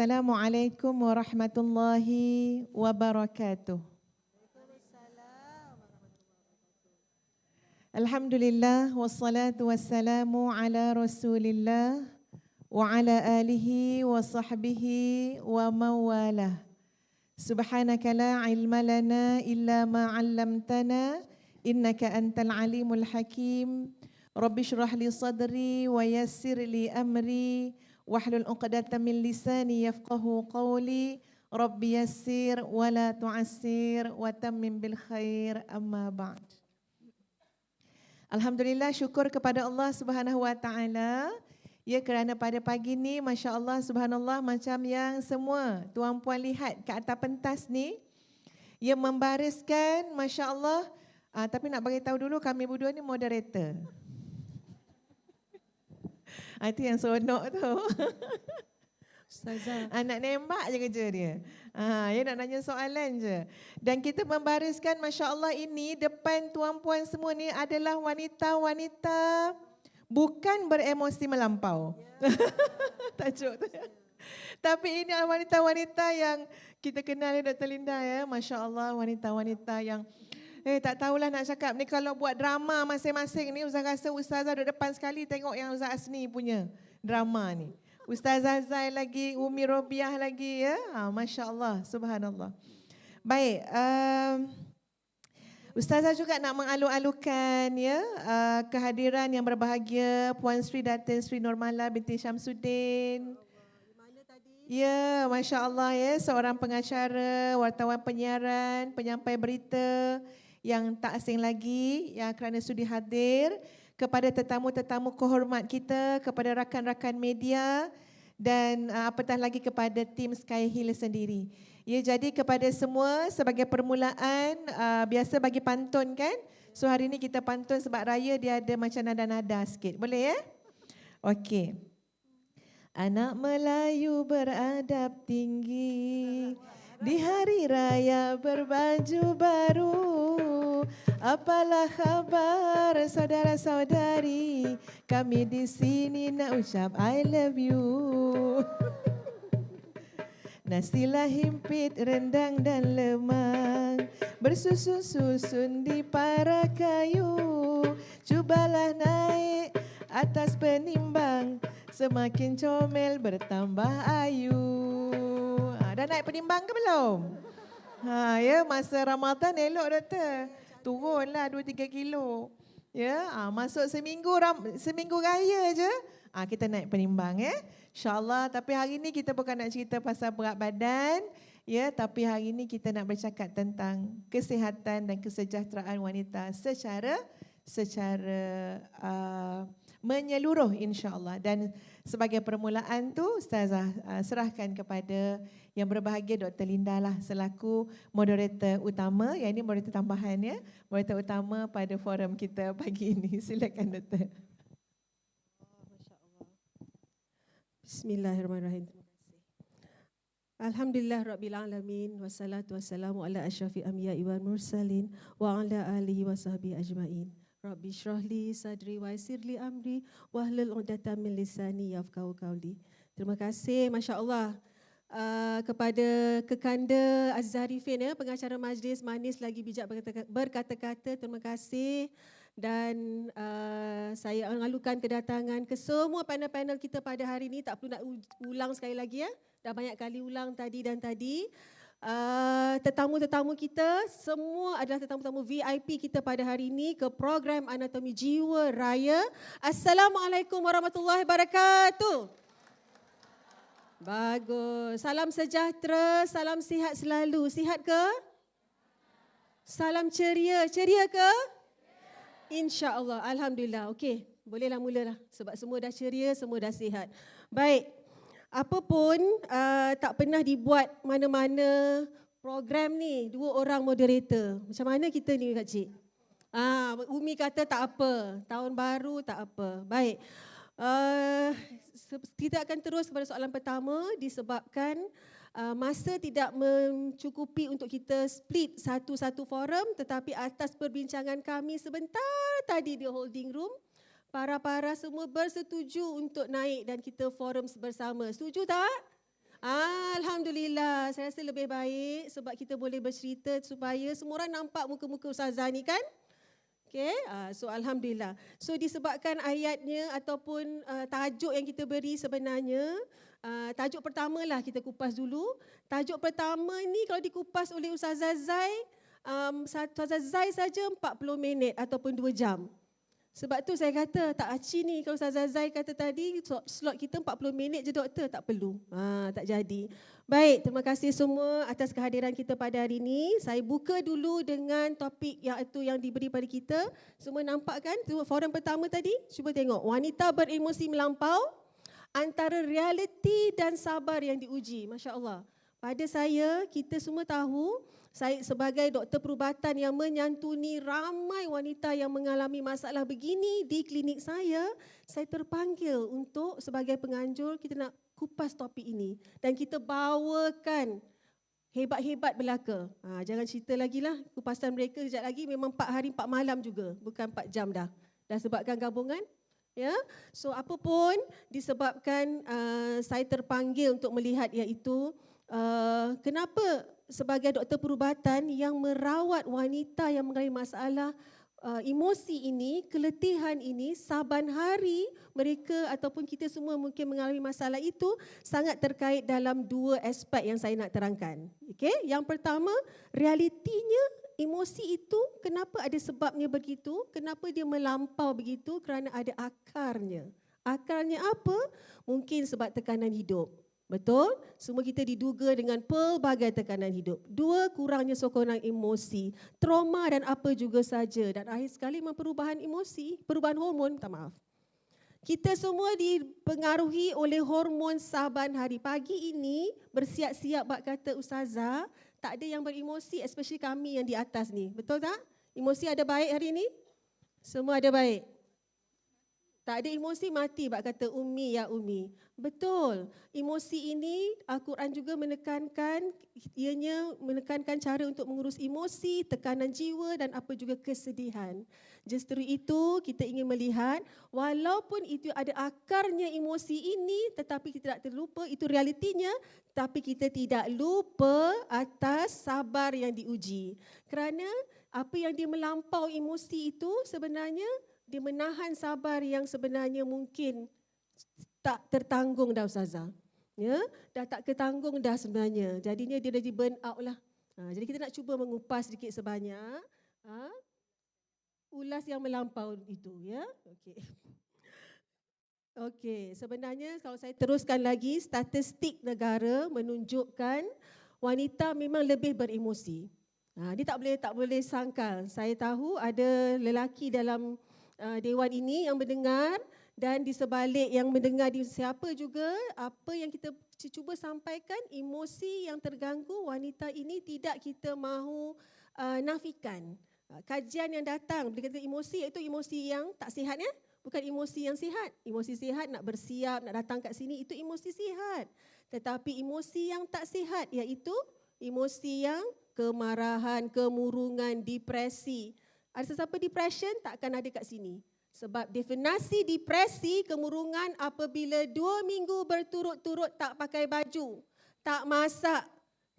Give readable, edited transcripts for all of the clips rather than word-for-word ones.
Assalamualaikum warahmatullahi wabarakatuh. Alhamdulillah wassalatu wassalamu ala Rasulillah wa ala alihi wa sahbihi wa mawalah. Subhanaka la ilma lana illa ma 'allamtana innaka antal alimul hakim. Rabbi shrah li sadri wa yassir li amri wahlul 'uqdatam min lisani yafqahu qawli. Rabbi yassir wa la tu'assir wa tammim bil khair, amma ba'd. Alhamdulillah, syukur kepada Allah Subhanahu wa taala. Ya, kerana pada pagi ni masya-Allah subhanallah, macam yang semua tuan-puan lihat ke atas pentas ni, ia membariskan masya-Allah. Tapi nak bagi tahu dulu, kami berdua ni moderator. Itu yang seronok tu. Ustazah. Nak nembak je kerja dia. Dia nak nanya soalan je. Dan kita membariskan masya-Allah ini depan tuan-puan semua ni adalah wanita-wanita bukan beremosi melampau. Tajuk tu. Tapi ini adalah wanita-wanita yang kita kenal Dr. Linda ya. Masya-Allah, wanita-wanita yang tak tahulah nak cakap ni, kalau buat drama masing-masing ni, Ustaz rasa Ustazah duduk depan sekali tengok yang Ustaz Asni punya drama ni. Ustazah Zai lagi, Umi Robiah lagi ya. Masya-Allah, subhanallah. Baik, Ustazah juga nak mengalu-alukan ya kehadiran yang berbahagia Puan Sri Datin Sri Nurmala binti Syamsuddin. Ya, masya-Allah ya, seorang pengacara, wartawan penyiaran, penyampai berita yang tak asing lagi yang kerana sudi hadir, kepada tetamu-tetamu kehormat kita, kepada rakan-rakan media dan apatah lagi kepada tim Sky Hill sendiri. Ya, jadi kepada semua sebagai permulaan, biasa bagi pantun kan? So hari ini kita pantun sebab raya dia ada macam nada-nada sikit. Boleh ya? Okey. Anak Melayu beradab tinggi, di hari raya berbaju baru. Apalah khabar saudara-saudari, kami di sini nak ucap I love you. Nasilah himpit, rendang dan lemang, bersusun-susun di para kayu. Cubalah naik atas penimbang, semakin comel bertambah ayu. Dah naik penimbang ke belum? Ya, masa Ramadan elok doktor. Turunlah 2-3 kilo. Ya, masuk seminggu raya je, kita naik penimbang ya. InsyaAllah. Tapi hari ni kita bukan nak cerita pasal berat badan, ya, tapi hari ni kita nak bercakap tentang kesihatan dan kesejahteraan wanita secara menyeluruh insya-Allah. Dan sebagai permulaan tu Ustazah serahkan kepada yang berbahagia Dr. Linda lah selaku moderator utama, yang ini moderator tambahan ya, moderator utama pada forum kita pagi ini. Silakan Dr. Bismillahirrahmanirrahim. Alhamdulillah Rabbil Alamin, wassalatu wassalamu ala asyafi anbiya'i wal mursalin wa ala alihi wa sahbihi ajma'in. Rabbi syrahli sadri wa yassirli amri wahlul 'uqdatam min lisani yafqahu qawli. Terima kasih masya-Allah kepada Kekanda Az-Zarifin ya, pengacara majlis manis lagi bijak berkata-kata. Terima kasih. Dan saya mengalukan kedatangan ke semua panel-panel kita pada hari ini. Tak perlu nak ulang sekali lagi ya. Dah banyak kali ulang tadi dan tadi. Tetamu-tetamu kita semua adalah tetamu-tetamu VIP kita pada hari ini ke program Anatomi Jiwa Raya. Assalamualaikum warahmatullahi wabarakatuh. Bagus. Salam sejahtera, salam sihat selalu. Sihat ke? Salam ceria. Ceria ke? InsyaAllah. Alhamdulillah. Okey, bolehlah mulalah sebab semua dah ceria, semua dah sihat. Baik. Apapun tak pernah dibuat mana-mana program ni, 2 orang moderator. Macam mana kita ni Kak Cik? Umi kata tak apa, tahun baru tak apa. Baik, kita akan terus kepada soalan pertama disebabkan masa tidak mencukupi untuk kita split satu-satu forum, tetapi atas perbincangan kami sebentar tadi di holding room, para-para semua bersetuju untuk naik dan kita forum bersama. Setuju tak? Alhamdulillah, saya rasa lebih baik sebab kita boleh bercerita supaya semua orang nampak muka-muka Ustazah ni kan? Okay, so Alhamdulillah. So disebabkan ayatnya ataupun tajuk yang kita beri sebenarnya, tajuk pertama lah kita kupas dulu. Tajuk pertama ni kalau dikupas oleh Ustazah Zai, Ustazah Zai saja 40 minit ataupun 2 jam. Sebab tu saya kata tak aci ni kalau Ustazah Zai kata tadi slot kita 40 minit je doktor, tak perlu. Tak jadi. Baik, terima kasih semua atas kehadiran kita pada hari ini. Saya buka dulu dengan topik yang diberi pada kita. Semua nampak kan? Forum pertama tadi, cuba tengok. Wanita beremosi melampau antara realiti dan sabar yang diuji. Masya Allah. Pada saya, kita semua tahu, saya sebagai doktor perubatan yang menyantuni ramai wanita yang mengalami masalah begini di klinik saya terpanggil untuk sebagai penganjur kita nak kupas topik ini. Dan kita bawakan hebat-hebat belaka. Jangan cerita lagi lah, kupasan mereka sekejap lagi memang 4 hari 4 malam juga, bukan 4 jam dah. Dah sebabkan gabungan. Ya, so apapun disebabkan saya terpanggil untuk melihat iaitu kenapa sebagai doktor perubatan yang merawat wanita yang mengalami masalah emosi ini, keletihan ini, saban hari mereka ataupun kita semua mungkin mengalami masalah itu sangat terkait dalam 2 aspek yang saya nak terangkan. Okay? Yang pertama, realitinya emosi itu kenapa ada sebabnya begitu, kenapa dia melampau begitu, kerana ada akarnya. Akarnya apa? Mungkin sebab tekanan hidup. Betul? Semua kita diduga dengan pelbagai tekanan hidup. 2, kurangnya sokongan emosi, trauma dan apa juga saja. Dan akhir sekali memang perubahan emosi, perubahan hormon, minta maaf. Kita semua dipengaruhi oleh hormon saban hari. Pagi ini bersiap-siap bak kata Ustazah, tak ada yang beremosi, especially kami yang di atas ni. Betul tak? Emosi ada baik hari ini? Semua ada baik? Tak ada emosi mati, bak kata Umi ya Umi. Betul. Emosi ini Al-Quran juga menekankan, ianya menekankan cara untuk mengurus emosi, tekanan jiwa dan apa juga kesedihan. Justru itu kita ingin melihat walaupun itu ada akarnya emosi ini, tetapi kita tak terlupa itu realitinya, tapi kita tidak lupa atas sabar yang diuji. Kerana apa yang dia melampau emosi itu sebenarnya dia menahan sabar yang sebenarnya mungkin tak tertanggung dah Ustazah. Ya, dah tak ketanggung dah sebenarnya. Jadinya dia dah di burn out lah. Jadi kita nak cuba mengupas sedikit sebanyak ulas yang melampau itu, ya. Okey. Okey, sebenarnya kalau saya teruskan lagi, statistik negara menunjukkan wanita memang lebih beremosi. Dia tak boleh sangkal. Saya tahu ada lelaki dalam dewan ini yang mendengar dan di sebalik yang mendengar di siapa juga apa yang kita cuba sampaikan, emosi yang terganggu wanita ini tidak kita mahu nafikan. Kajian yang datang bila kata emosi iaitu emosi yang tak sihat, ya, bukan emosi yang sihat. Emosi sihat nak bersiap, nak datang kat sini itu emosi sihat. Tetapi emosi yang tak sihat iaitu emosi yang kemarahan, kemurungan, depresi. Ada sesiapa depression takkan ada kat sini. Sebab definisi depresi, kemurungan apabila 2 minggu berturut-turut tak pakai baju, tak masak,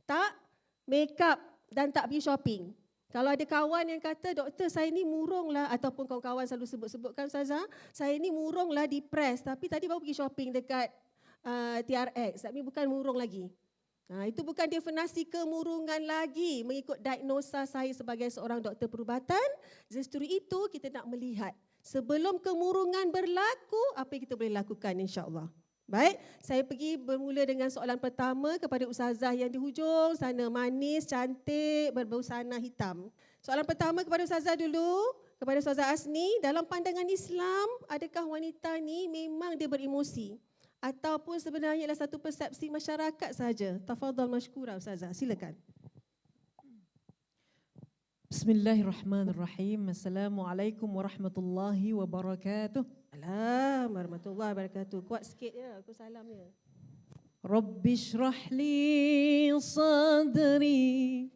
tak make up dan tak pergi shopping. Kalau ada kawan yang kata, doktor saya ni murung lah, ataupun kawan-kawan selalu sebut-sebutkan Ustazah, saya ni murung lah, depres, tapi tadi baru pergi shopping dekat TRX, tapi bukan murung lagi. Itu bukan definisi kemurungan lagi mengikut diagnosa saya sebagai seorang doktor perubatan. Justru itu kita nak melihat sebelum kemurungan berlaku, apa yang kita boleh lakukan insya-Allah. Baik, saya pergi bermula dengan soalan pertama kepada Ustazah yang di hujung sana, manis, cantik, berbusana hitam. Soalan pertama kepada Ustazah dulu, kepada Ustazah Asni, dalam pandangan Islam, adakah wanita ni memang dia beremosi? Ataupun sebenarnya adalah satu persepsi masyarakat saja? Tafadhal mashkura Ustazah, silakan. Bismillahirrahmanirrahim. Assalamualaikum warahmatullahi wabarakatuh. Assalamualaikum warahmatullahi wabarakatuh. Kuat sikit ya, aku salamnya. Rabbi shrah li sadri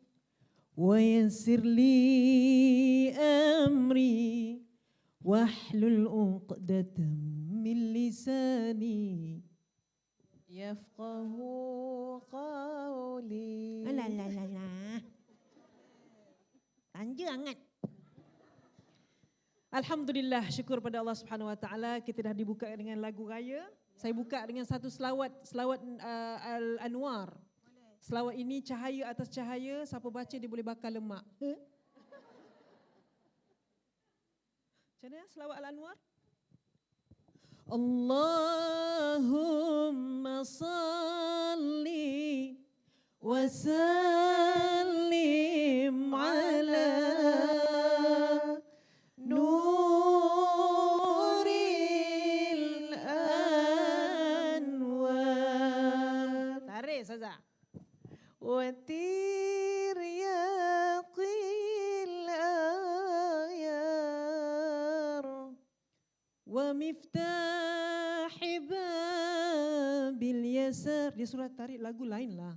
wa yassir li amri wahlul 'uqdatam min lisani Yafqahu qawli. Alah, lah, lah, lah. Tanja sangat. Alhamdulillah, syukur pada Allah Subhanahu Wa Taala, kita dah dibuka dengan lagu raya. Saya buka dengan satu selawat Al-Anwar. Selawat ini cahaya atas cahaya, siapa baca dia boleh bakar lemak. Macam mana selawat Al-Anwar? Allahumma salli wa sallim ala nuril anwar. Tarik Saza. Wa tiryaqil ayar. Wa miftahi babil yasar. Dia surat tarik lagu lain lah.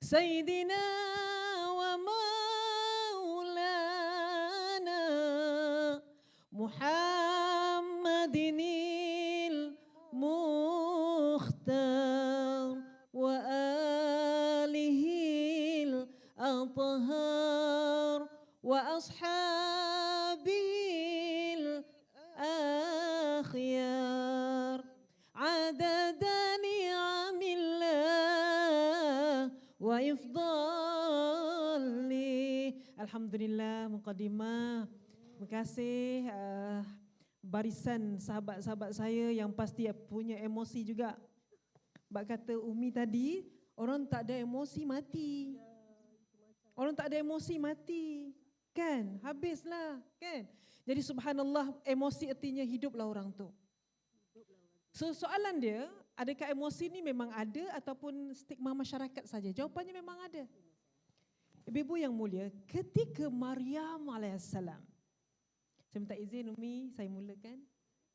Sayyidina wa maulana Muhammadinil mukhtar wa alihil athhar wa ashabil akhyar adada ni'amillah wa ifdali. Alhamdulillah, muqaddimah. Terima kasih barisan sahabat-sahabat saya yang pasti punya emosi juga. Bak kata Umi tadi, orang tak ada emosi mati. Orang tak ada emosi mati. Kan? Habislah. Kan? Jadi subhanallah, emosi artinya hiduplah orang tu. So soalan dia, adakah emosi ni memang ada ataupun stigma masyarakat saja? Jawapannya memang ada. Ibu-ibu yang mulia, ketika Maryam alaihissalam, saya minta izin Umi, saya mulakan.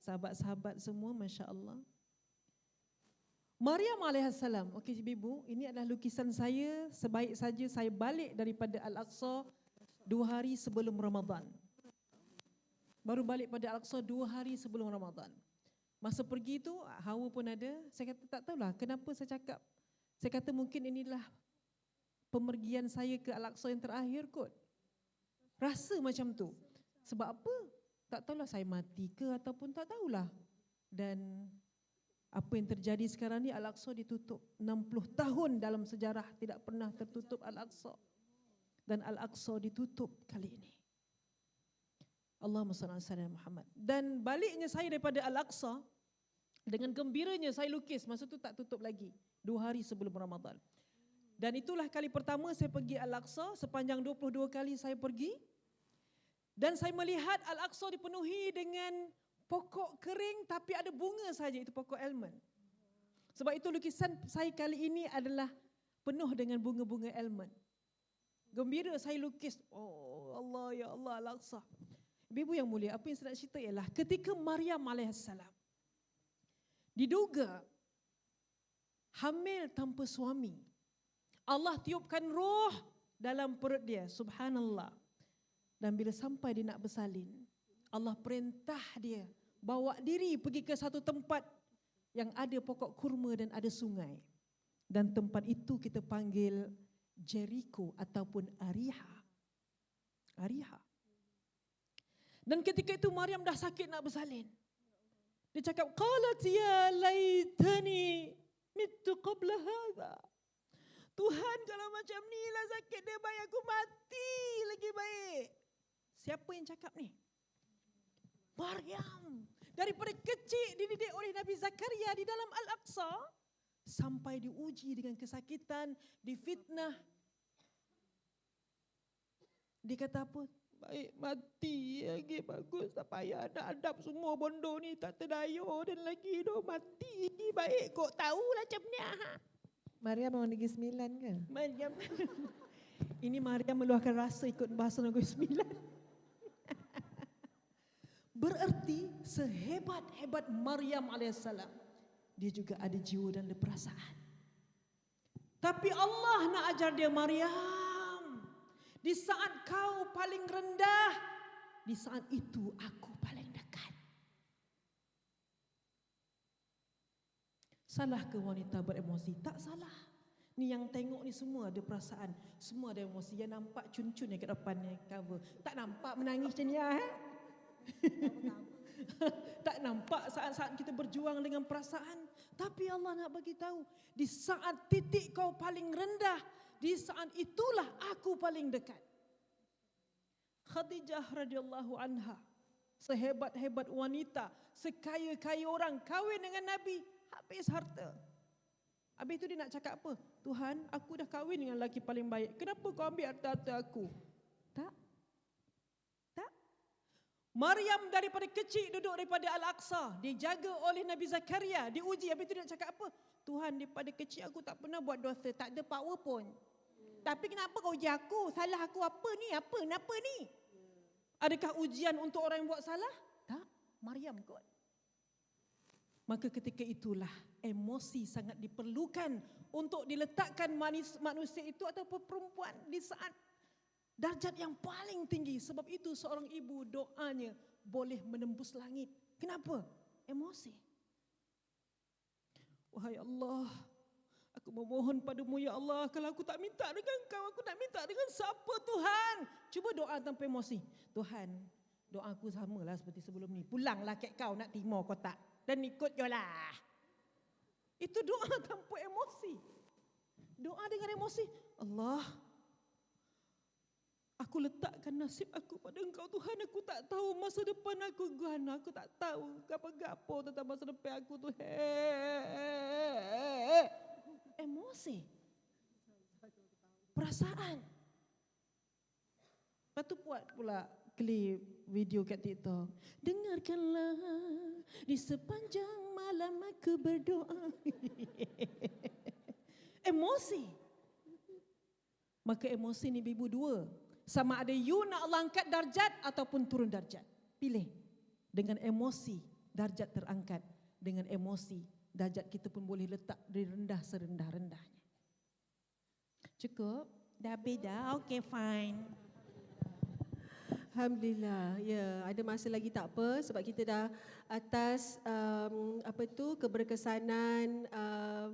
Sahabat-sahabat semua, Masya Allah. Maryam alaihissalam, okey ibu-ibu, ini adalah lukisan saya sebaik saja saya balik daripada Al-Aqsa 2 hari sebelum Ramadan. Baru balik pada Al-Aqsa 2 hari sebelum Ramadan. Masa pergi tu, hawa pun ada. Saya kata tak tahulah kenapa saya cakap. Saya kata mungkin inilah pemergian saya ke Al-Aqsa yang terakhir kot. Rasa macam tu. Sebab apa? Tak tahulah saya mati ke ataupun tak tahulah. Dan apa yang terjadi sekarang ni, Al-Aqsa ditutup 60 tahun dalam sejarah tidak pernah tertutup Al-Aqsa. Dan Al-Aqsa ditutup kali ini. Allahumma salli ala Muhammad. Dan baliknya saya daripada Al-Aqsa, dengan gembiranya saya lukis, masa tu tak tutup lagi, 2 hari sebelum Ramadan. Dan itulah kali pertama saya pergi Al-Aqsa, sepanjang 22 kali saya pergi. Dan saya melihat Al-Aqsa dipenuhi dengan pokok kering tapi ada bunga saja, itu pokok almond. Sebab itu lukisan saya kali ini adalah penuh dengan bunga-bunga almond. Gembira saya lukis, oh Allah, ya Allah, Al-Aqsa. Ibu yang mulia, apa yang saya nak cerita ialah ketika Maryam alaihissalam diduga hamil tanpa suami, Allah tiupkan roh dalam perut dia, subhanallah. Dan bila sampai dia nak bersalin, Allah perintah dia bawa diri pergi ke satu tempat yang ada pokok kurma dan ada sungai. Dan tempat itu kita panggil Jericho ataupun Ariha. Ariha. Dan ketika itu Maryam dah sakit nak bersalin. Dia cakap, qalat ya laitani mittu qabla hadha. Tuhan, kalau macam ni lah sakit dia, baik aku mati lagi baik. Siapa yang cakap ni? Maryam. Daripada kecil dididik oleh Nabi Zakaria di dalam Al-Aqsa sampai diuji dengan kesakitan, difitnah. Dia kata apa? Baik mati lagi bagus, tak payah nak adab semua bondo ni, tak terdayo dan lagi dah mati. Baik kok tahulah macam ni. Maryam orang Negeri Sembilan ke? Maryam. Ini Maryam meluahkan rasa ikut bahasa Negeri Sembilan. Bererti sehebat-hebat Maryam alaihissalam, dia juga ada jiwa dan ada perasaan. Tapi Allah nak ajar dia, Maryam, di saat kau paling rendah, di saat itu aku paling dekat. Salah ke wanita beremosi? Tak salah. Ni yang tengok ni semua ada perasaan, semua ada emosi. Yang nampak cun-cun yang kat depan ni cover. Tak nampak menangis macam ni Tak nampak saat-saat kita berjuang dengan perasaan. Tapi Allah nak bagi tahu, di saat titik kau paling rendah, di saat itulah aku paling dekat. Khadijah radhiyallahu anha, sehebat-hebat wanita, sekaya-kaya orang, kahwin dengan Nabi, habis harta. Habis itu dia nak cakap apa? Tuhan, aku dah kahwin dengan lelaki paling baik. Kenapa kau ambil harta-harta aku? Tak. Maryam daripada kecil duduk daripada Al-Aqsa, dijaga oleh Nabi Zakaria, diuji. Habis itu dia nak cakap apa? Tuhan, daripada kecil aku tak pernah buat dosa, tak ada power pun. Tapi kenapa kau uji aku? Salah aku apa ni? Kenapa ni? Adakah ujian untuk orang yang buat salah? Tak, Maryam kot. Maka ketika itulah emosi sangat diperlukan untuk diletakkan manusia itu ataupun perempuan di saat darjat yang paling tinggi. Sebab itu seorang ibu doanya boleh menembus langit. Kenapa? Emosi. Wahai Allah, aku memohon padamu ya Allah, kalau aku tak minta dengan kau, aku nak minta dengan siapa Tuhan? Cuba doa tanpa emosi. Tuhan, doaku samalah seperti sebelum ni. Pulanglah kat kau nak timur kotak dan ikut je lah. Itu doa tanpa emosi. Doa dengan emosi. Allah, aku letakkan nasib aku pada Engkau Tuhan. Aku tak tahu masa depan aku gimana. Aku tak tahu apa-apa tentang masa depan aku tu. Emosi. Perasaan. Lepas tu buat pula klip video kat TikTok. Dengarkanlah di sepanjang malam aku berdoa. Emosi. Maka emosi ni ibu dua. Sama ada you nak Allah angkat darjat ataupun turun darjat. Pilih. Dengan emosi darjat terangkat. Dengan emosi darjat kita pun boleh letak di rendah serendah-rendahnya. Cukup? Dah beda? Okay, fine. Alhamdulillah. Ya, ada masa lagi tak apa sebab kita dah atas keberkesanan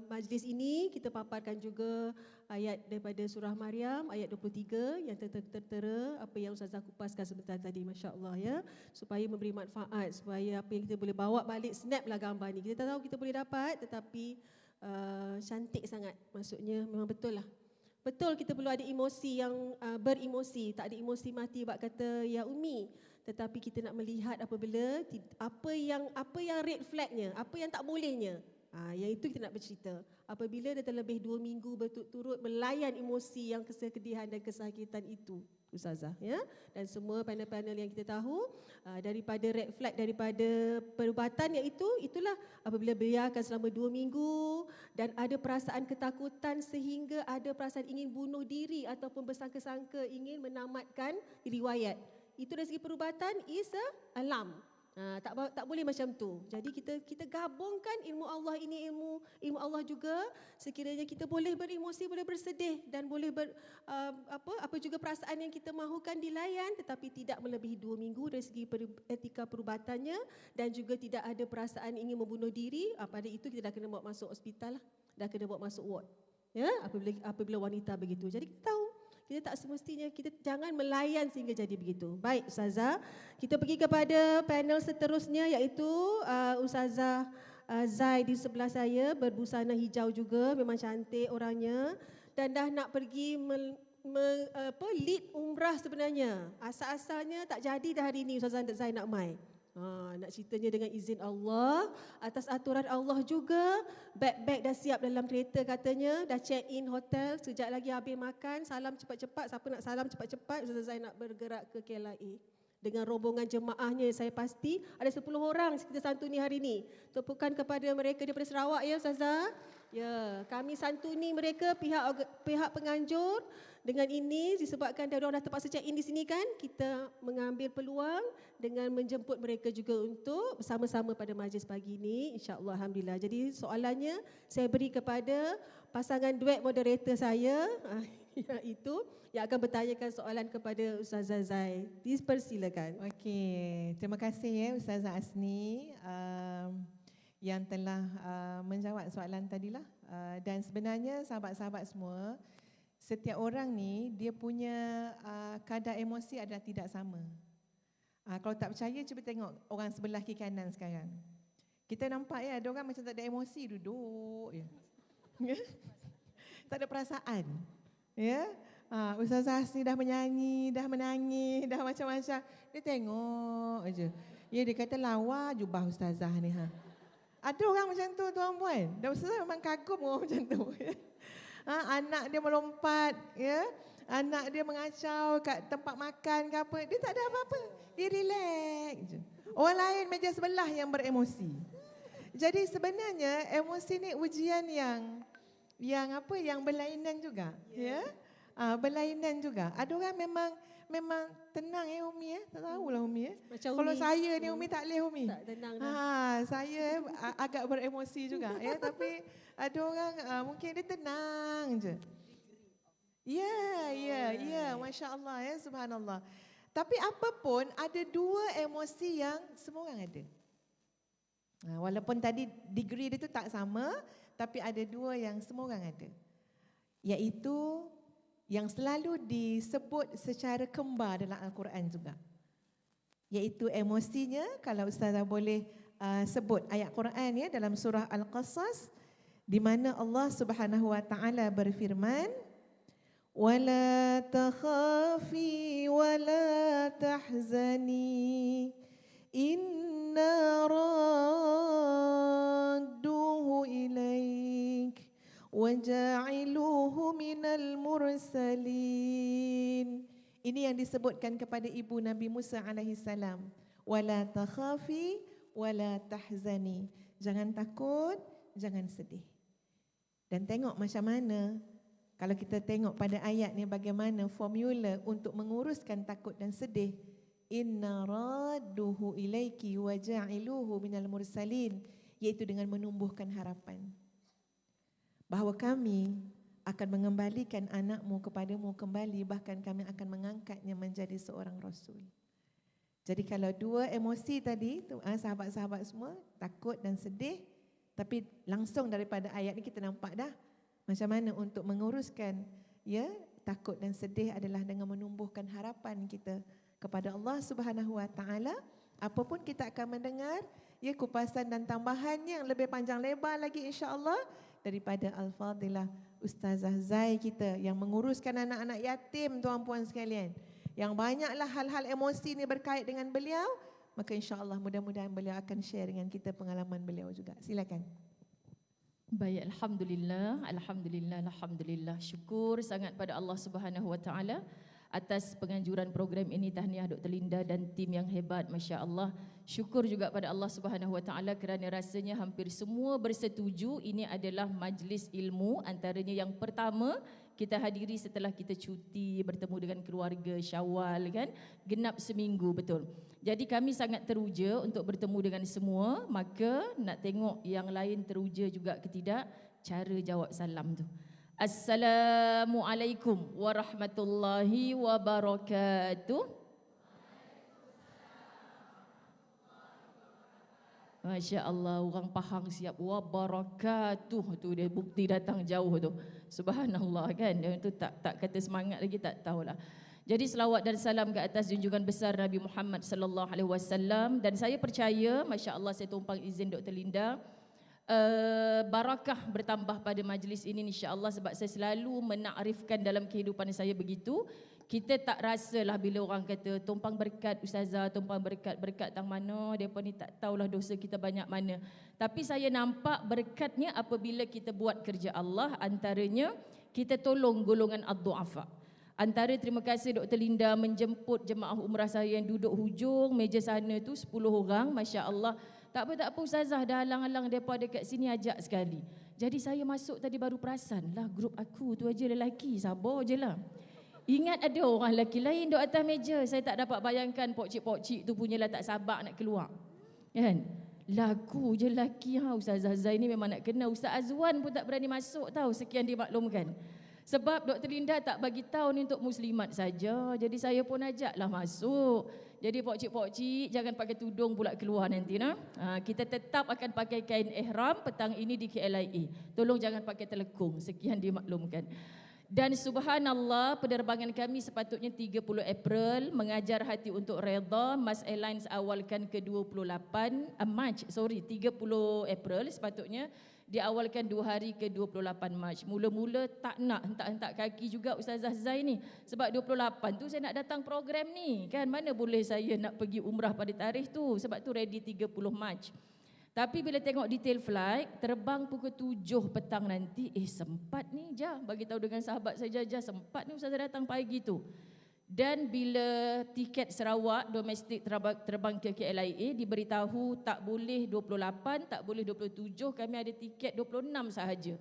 majlis ini, kita paparkan juga ayat daripada surah Maryam ayat 23 yang tertera apa yang Ustazah kupaskan sebentar tadi, masya-Allah ya, supaya memberi manfaat, supaya apa yang kita boleh bawa balik, snaplah gambar ni. Kita tak tahu kita boleh dapat, tetapi cantik sangat. Maksudnya memang betul lah. Betul kita perlu ada emosi yang beremosi, tak ada emosi mati bab kata ya Umi. Tetapi kita nak melihat apabila apa yang red flagnya, apa yang tak bolehnya. Yang itu kita nak bercerita. Apabila dah terlebih 2 minggu berturut-turut melayan emosi yang kesedihan dan kesakitan itu, Ustazah ya. Dan semua panel-panel yang kita tahu daripada red flag, daripada perubatan iaitu itulah apabila biarkan selama 2 minggu dan ada perasaan ketakutan sehingga ada perasaan ingin bunuh diri ataupun bersangka-sangka ingin menamatkan riwayat. Itu dari segi perubatan is a alam. Tak boleh macam tu. Jadi kita gabungkan ilmu Allah ini, ilmu Allah juga. Sekiranya kita boleh beremosi, boleh bersedih dan boleh apa juga perasaan yang kita mahukan dilayan, tetapi tidak melebihi 2 minggu dari segi etika perubatannya, dan juga tidak ada perasaan ingin membunuh diri. Pada itu kita dah kena bawa masuk hospital lah, dah kena bawa masuk ward. Ya, apabila wanita begitu. Jadi kita tahu kita tak semestinya, kita jangan melayan sehingga jadi begitu. Baik Ustazah, kita pergi kepada panel seterusnya iaitu Ustazah Zai di sebelah saya, berbusana hijau juga, memang cantik orangnya dan dah nak pergi lead umrah sebenarnya. Asal-asalnya tak jadi dah hari ini Ustazah Zai nak mai. Nak ceritanya dengan izin Allah, atas aturan Allah juga, beg-beg dah siap dalam kereta katanya, dah check in hotel, sekejap lagi habis makan, salam cepat-cepat, siapa nak salam cepat-cepat, Ustazah Zai nak bergerak ke KLIA. Dengan rombongan jemaahnya, saya pasti ada 10 orang kita santuni hari ini. Tepukan kepada mereka daripada Sarawak ya Ustazah. Ya, kami santuni mereka, pihak penganjur. Dengan ini disebabkan orang dah terpaksa check in di sini kan, kita mengambil peluang dengan menjemput mereka juga untuk bersama-sama pada majlis pagi ini, insya-Allah. Alhamdulillah. Jadi soalannya saya beri kepada pasangan duet moderator saya, iaitu yang akan bertanyakan soalan kepada Ustazah Zai. Dipersilakan. Okey, terima kasih ya Ustazah Asni. yang telah menjawab soalan tadilah. Dan sebenarnya sahabat-sahabat semua, setiap orang ni dia punya kadar emosi adalah tidak sama. Kalau tak percaya, cuba tengok orang sebelah kiri kanan sekarang. Kita nampak ya, ada orang macam tak ada emosi, duduk je. Tak ada perasaan. Ya, Ustazah Hasni dah menyanyi, dah menangis, dah macam-macam. Dia tengok aje. Ya, dia kata lawa jubah Ustazah ni. Ada orang macam tu tuan-puan. Dan Ustazah memang kagum orang macam tu. Anak dia melompat, ya. Anak dia mengacau kat tempat makan ke apa. Dia tak ada apa-apa. Dia relax je. Orang lain meja sebelah yang beremosi. Jadi sebenarnya emosi ni ujian yang berlainan juga, ya. Berlainan juga. Ada orang memang tenang Umi tak tahulah Umi Macam Kalau Umi. saya ni Umi tak boleh Umi. Tak tenang dah. Saya agak beremosi juga ya, tapi ada orang mungkin dia tenang je. Ya, masya-Allah ya, subhanallah. Tapi apa pun ada dua emosi yang semua orang ada. Walaupun tadi degree dia tu tak sama, tapi ada dua yang semua orang ada. Iaitu yang selalu disebut secara kembar dalam Al-Quran juga. Iaitu emosinya, kalau Ustazah boleh sebut ayat Quran ya dalam surah Al-Qasas, di mana Allah Subhanahu wa taala berfirman, "Wala takhafi wala tahzani inna radduhu ilaik wa ja'iluhu minal mursalin." Ini yang disebutkan kepada ibu Nabi Musa alaihi salam. Wala takhafi wala tahzani. Jangan takut, jangan sedih. Dan tengok macam mana kalau kita tengok pada ayat ni bagaimana formula untuk menguruskan takut dan sedih. Inna radduhu ilaiki wa ja'iluhu minal mursalin, iaitu dengan menumbuhkan harapan bahawa kami akan mengembalikan anakmu kepadamu kembali, bahkan kami akan mengangkatnya menjadi seorang rasul. Jadi kalau dua emosi tadi tu, sahabat-sahabat semua, takut dan sedih, tapi langsung daripada ayat ni kita nampak dah macam mana untuk menguruskan ya takut dan sedih adalah dengan menumbuhkan harapan kita kepada Allah Subhanahu wa taala. Apapun kita akan mendengar ya kupasan dan tambahan yang lebih panjang lebar lagi insya-Allah daripada Al-Fadilah Ustazah Zai kita yang menguruskan anak-anak yatim, tuan-puan sekalian. Yang banyaklah hal-hal emosi ni berkait dengan beliau, maka insya-Allah mudah-mudahan beliau akan share dengan kita pengalaman beliau juga. Silakan. Baik, Alhamdulillah. Syukur sangat pada Allah Subhanahu Wa Taala atas penganjuran program ini. Tahniah Dr. Linda dan tim yang hebat, Masya Allah. Syukur juga pada Allah Subhanahu Wa Taala kerana rasanya hampir semua bersetuju ini adalah majlis ilmu. Antaranya yang pertama kita hadiri setelah kita cuti bertemu dengan keluarga Syawal kan, genap seminggu betul. Jadi kami sangat teruja untuk bertemu dengan semua. Maka nak tengok yang lain teruja juga ke tidak, cara jawab salam tu. Assalamualaikum warahmatullahi wabarakatuh. Masya Allah, orang Pahang siap wabarakatuh tu, dia bukti datang jauh tu. Subhanallah kan, dia tu tak kata semangat lagi tak tahulah. Jadi selawat dan salam ke atas junjungan besar Nabi Muhammad sallallahu alaihi wasallam, dan saya percaya, masya-Allah, saya tumpang izin Dr. Linda, barakah bertambah pada majlis ini insya-Allah, sebab saya selalu menakrifkan dalam kehidupan saya begitu. Kita tak rasalah bila orang kata tumpang berkat ustazah, tumpang berkat tang mana, depa ni tak tahulah dosa kita banyak mana. Tapi saya nampak berkatnya apabila kita buat kerja Allah, antaranya kita tolong golongan ad-du'afa. Antara terima kasih Dr. Linda menjemput jemaah umrah saya yang duduk hujung meja sana tu 10 orang, masya-Allah. Tak apa ustazah, dah halang-halang depa dekat sini ajak sekali. Jadi saya masuk tadi baru perasan, lah grup aku tu aja lelaki, sabar je lah. Ingat ada orang lelaki lain duduk atas meja, saya tak dapat bayangkan pokcik-pokcik tu punyalah tak sabar nak keluar. Kan? Lagu je lelaki Ustazah Zai ni memang nak kena. Ustaz Azwan pun tak berani masuk tahu, sekian dimaklumkan. Sebab Dr. Linda tak bagi tahu ni untuk muslimat saja. Jadi saya pun ajaklah masuk. Jadi pokcik-pokcik jangan pakai tudung pula keluar nanti nah. Kita tetap akan pakai kain ihram petang ini di KLIA. Tolong jangan pakai telekung. Sekian dimaklumkan. Dan subhanallah, penerbangan kami sepatutnya 30 April, mengajar hati untuk redha. Mas Airlines awalkan ke 30 April sepatutnya. Diawalkan 2 hari ke 28 Mac. Mula-mula tak nak hentak-hentak kaki juga Ustazah Zai ni. Sebab 28 tu saya nak datang program ni. Kan mana boleh saya nak pergi umrah pada tarikh tu. Sebab tu ready 30 Mac. Tapi bila tengok detail flight, terbang pukul 7 petang nanti, sempat ni Jah. Bagi tahu dengan sahabat saya Jah, sempat ni Ustazah datang pagi tu. Dan bila tiket Sarawak domestik terbang ke KLIA diberitahu tak boleh 28, tak boleh 27, kami ada tiket 26 sahaja.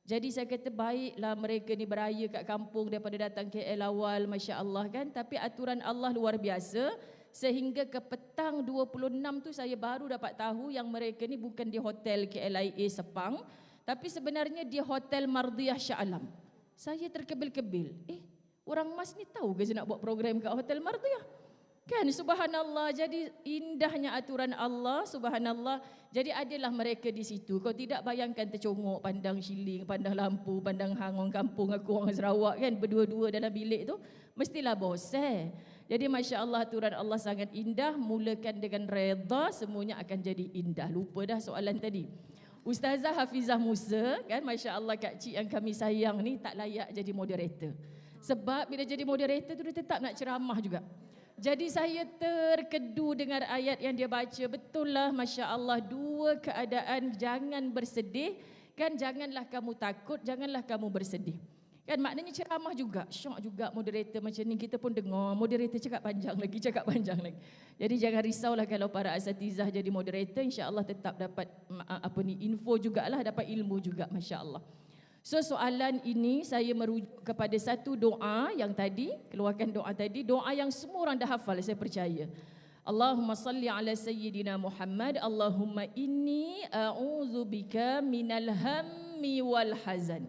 Jadi saya kata baiklah mereka ni beraya kat kampung daripada datang KL awal, masya-Allah kan. Tapi aturan Allah luar biasa sehingga ke petang 26 tu saya baru dapat tahu yang mereka ni bukan di hotel KLIA Sepang, tapi sebenarnya di Hotel Mardiyah Shah Alam. Saya terkebil-kebil. Orang Mas ni tahu ke saya nak buat program kat Hotel Mardiyah? Kan subhanallah, jadi indahnya aturan Allah, subhanallah. Jadi adalah mereka di situ. Kau tidak bayangkan tercongok pandang shilling, pandang lampu, pandang hang orang kampung aku orang Sarawak kan, berdua-dua dalam bilik tu, mestilah bosan. Jadi masya-Allah aturan Allah sangat indah, mulakan dengan redha semuanya akan jadi indah. Lupa dah soalan tadi. Ustazah Hafizah Musa kan, masya-Allah kak cik yang kami sayang ni tak layak jadi moderator. Sebab bila jadi moderator tu dia tetap nak ceramah juga. Jadi saya terkedu dengar ayat yang dia baca. Betul lah, masya-Allah, dua keadaan, jangan bersedih kan, janganlah kamu takut, janganlah kamu bersedih. Kan maknanya ceramah juga, syok juga moderator macam ni, kita pun dengar moderator cakap panjang lagi. Jadi jangan risaulah kalau para asatizah jadi moderator, insya-Allah tetap dapat info jugalah, dapat ilmu juga, masya-Allah. So soalan ini saya merujuk kepada satu doa yang tadi, keluarkan doa tadi, doa yang semua orang dah hafal saya percaya. Allahumma salli ala sayyidina Muhammad, Allahumma inni a'udzubika minal hammi wal hazan.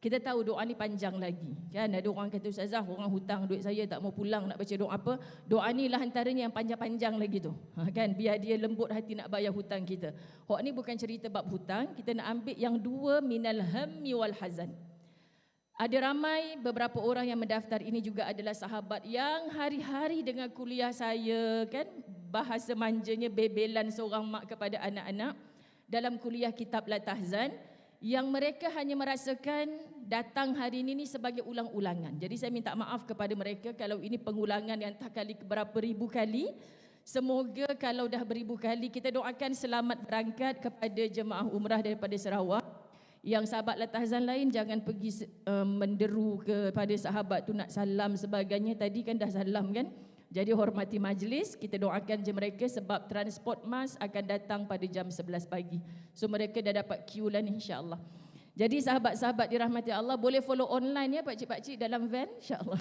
Kita tahu doa ni panjang lagi. Kan ada orang kata Ustazah, orang hutang duit saya tak mau pulang nak baca doa apa. Doa ni lah antaranya yang panjang-panjang lagi tu. Kan biar dia lembut hati nak bayar hutang kita. Hak ni bukan cerita bab hutang, kita nak ambil yang dua, minal hammi wal hazan. Ada ramai beberapa orang yang mendaftar ini juga adalah sahabat yang hari-hari dengan kuliah saya kan, bahasa manjanya bebelan seorang mak kepada anak-anak dalam kuliah kitab La Tahzan, yang mereka hanya merasakan datang hari ini sebagai ulang-ulangan. Jadi saya minta maaf kepada mereka kalau ini pengulangan yang entah kali berapa ribu kali. Semoga kalau dah beribu kali, kita doakan selamat berangkat kepada jemaah umrah daripada Sarawak. Yang sahabat La Tahzan lain jangan pergi menderu kepada sahabat tu nak salam sebagainya. Tadi kan dah salam kan. Jadi hormati majlis, kita doakan je mereka sebab transport mas akan datang pada jam 11 pagi. So mereka dah dapat queue lah ni insya-Allah. Jadi sahabat-sahabat dirahmati Allah boleh follow online ya pakcik-pakcik dalam van insya-Allah.